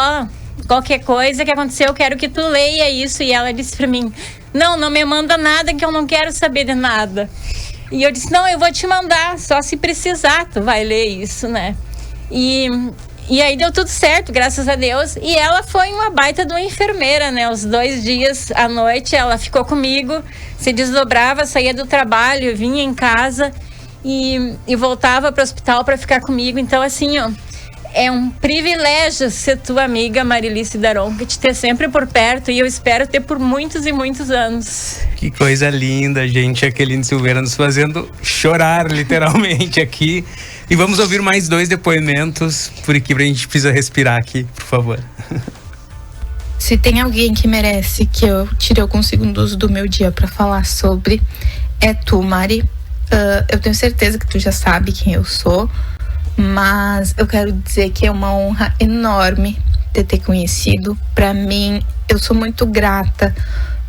qualquer coisa que aconteceu, eu quero que tu leia isso. E ela disse pra mim, não me manda nada, que eu não quero saber de nada. E eu disse, não, eu vou te mandar, só se precisar, tu vai ler isso, né? E aí deu tudo certo, graças a Deus. E ela foi uma baita de uma enfermeira, né? Os 2 dias à noite ela ficou comigo, se desdobrava, saía do trabalho, vinha em casa e voltava para o hospital para ficar comigo. Então, assim, é um privilégio ser tua amiga Marilice Daron, que te ter sempre por perto, e eu espero ter por muitos e muitos anos. Que coisa linda, gente. Aqueline Silveira nos fazendo chorar, literalmente, aqui. E vamos ouvir mais 2 depoimentos, porque a gente precisa respirar aqui, por favor. Se tem alguém que merece que eu tire alguns segundos do meu dia para falar sobre, é tu, Mari. Eu tenho certeza que tu já sabe quem eu sou, mas eu quero dizer que é uma honra enorme ter conhecido. Para mim, eu sou muito grata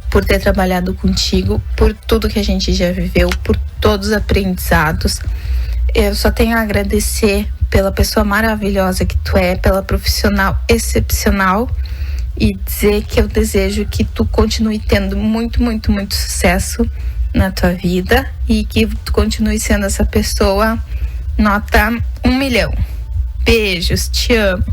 por ter trabalhado contigo, por tudo que a gente já viveu, por todos os aprendizados. Eu só tenho a agradecer pela pessoa maravilhosa que tu é, pela profissional excepcional, e dizer que eu desejo que tu continue tendo muito, muito, muito sucesso na tua vida e que tu continue sendo essa pessoa nota 1 milhão. Beijos, te amo.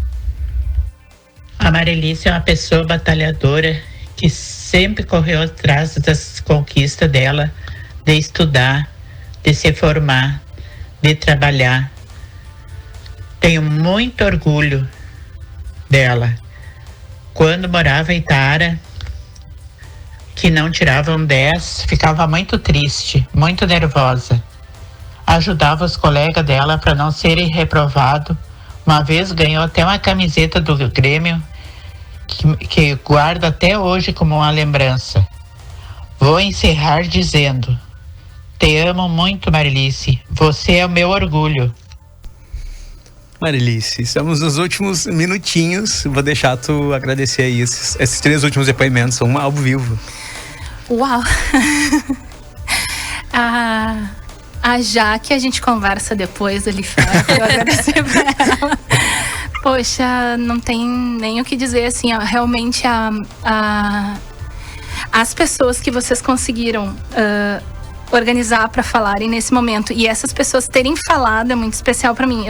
A Marilice é uma pessoa batalhadora que sempre correu atrás das conquistas dela, de estudar, de se formar, de trabalhar. Tenho muito orgulho dela. Quando morava em Itara, que não tiravam 10, ficava muito triste, muito nervosa. Ajudava os colegas dela para não serem reprovados. Uma vez ganhou até uma camiseta do Grêmio, que guardo até hoje como uma lembrança. Vou encerrar dizendo: te amo muito, Marilice. Você é o meu orgulho. Marilice, estamos nos últimos minutinhos. Vou deixar tu agradecer aí esses 3 últimos depoimentos, são ao vivo. Uau! A Jaque, a gente conversa depois ali fora. Eu agradecer pra ela. Poxa, não tem nem o que dizer, assim, ó, realmente as pessoas que vocês conseguiram organizar para falarem nesse momento, e essas pessoas terem falado é muito especial para mim.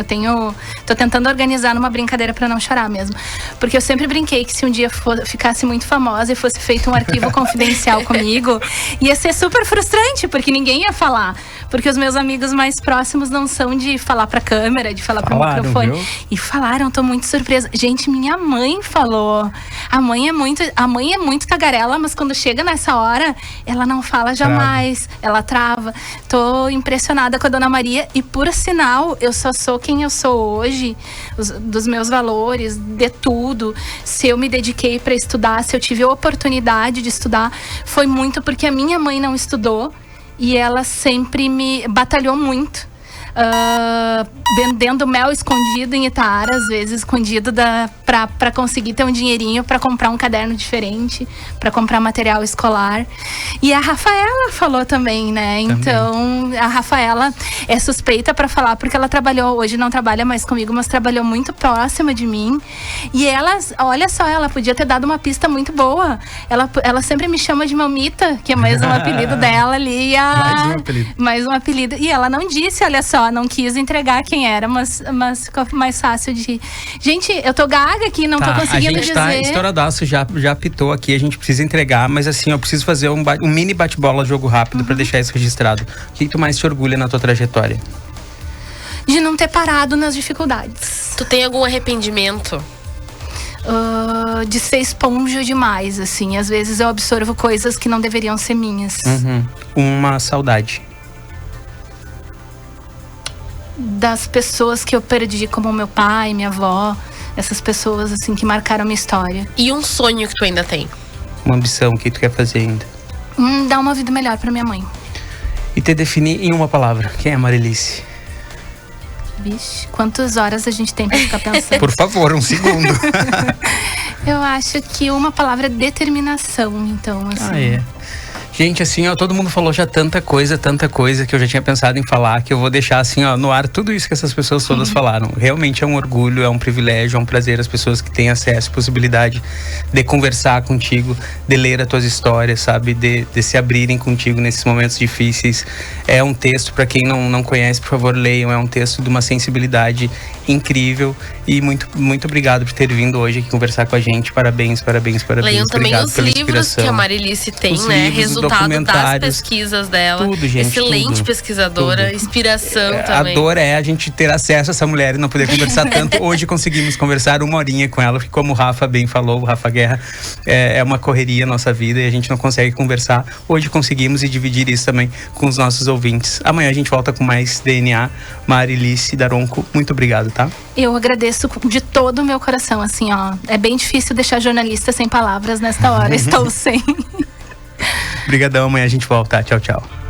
Tô tentando organizar numa brincadeira para não chorar mesmo, porque eu sempre brinquei que se um dia ficasse muito famosa e fosse feito um arquivo confidencial comigo, ia ser super frustrante, porque ninguém ia falar, porque os meus amigos mais próximos não são de falar pra câmera, de falar pro microfone, viu? E falaram, tô muito surpresa. Gente, minha mãe falou. A mãe é muito tagarela, mas quando chega nessa hora, ela não fala jamais, ela trava. Tô impressionada com a Dona Maria, e por sinal, eu só sou quem eu sou hoje, dos meus valores, de tudo. Se eu me dediquei para estudar, se eu tive a oportunidade de estudar, foi muito porque a minha mãe não estudou e ela sempre me batalhou muito. Vendendo mel escondido em Itara, às vezes escondido pra conseguir ter um dinheirinho pra comprar um caderno diferente, pra comprar material escolar. E a Rafaela falou também, né? Então, a Rafaela é suspeita pra falar, porque ela trabalhou, hoje não trabalha mais comigo, mas trabalhou muito próxima de mim. E ela, olha só, ela podia ter dado uma pista muito boa. Ela sempre me chama de Mamita, que é mais um apelido dela ali. Mais um apelido. E ela não disse, olha só, não quis entregar quem era, mas ficou mais fácil de... Gente, eu tô gaga aqui, não tô conseguindo dizer. A gente tá estouradaço, já apitou aqui, a gente precisa entregar, mas assim, eu preciso fazer um mini bate-bola, jogo rápido, pra deixar isso registrado. O que tu mais te orgulha na tua trajetória? De não ter parado nas dificuldades. Tu tem algum arrependimento? De ser esponja demais, assim. Às vezes eu absorvo coisas que não deveriam ser minhas. Uma saudade das pessoas que eu perdi, como meu pai, minha avó, essas pessoas assim que marcaram minha história. E um sonho que tu ainda tem? Uma ambição que tu quer fazer ainda? Dar uma vida melhor pra minha mãe. E te definir em uma palavra. Quem é a Marilice? Vixe, quantas horas a gente tem pra ficar pensando? Por favor, um segundo. Eu acho que uma palavra é determinação, então, assim. Gente, assim, ó, todo mundo falou já tanta coisa que eu já tinha pensado em falar, que eu vou deixar assim, ó, no ar tudo isso que essas pessoas todas falaram. Realmente é um orgulho, é um privilégio, é um prazer as pessoas que têm acesso, possibilidade de conversar contigo, de ler as tuas histórias, sabe, de se abrirem contigo nesses momentos difíceis. É um texto, para quem não conhece, por favor, leiam, é um texto de uma sensibilidade incrível, e muito, muito obrigado por ter vindo hoje aqui conversar com a gente. Parabéns. Leiam também os livros que a Marilice tem, né? contado das documentários, pesquisas dela. tudo, gente, Excelente tudo, pesquisadora, tudo. inspiração também. A dor é a gente ter acesso a essa mulher e não poder conversar tanto. Hoje conseguimos conversar 1 horinha com ela, porque como o Rafa bem falou, o Rafa Guerra, é uma correria a nossa vida e a gente não consegue conversar. Hoje conseguimos e dividir isso também com os nossos ouvintes. Amanhã a gente volta com mais DNA. Marilice Daronco, muito obrigado, tá? Eu agradeço de todo o meu coração, assim, ó. É bem difícil deixar jornalista sem palavras nesta hora. Estou sem. Obrigadão, amanhã a gente volta. Tchau, tchau.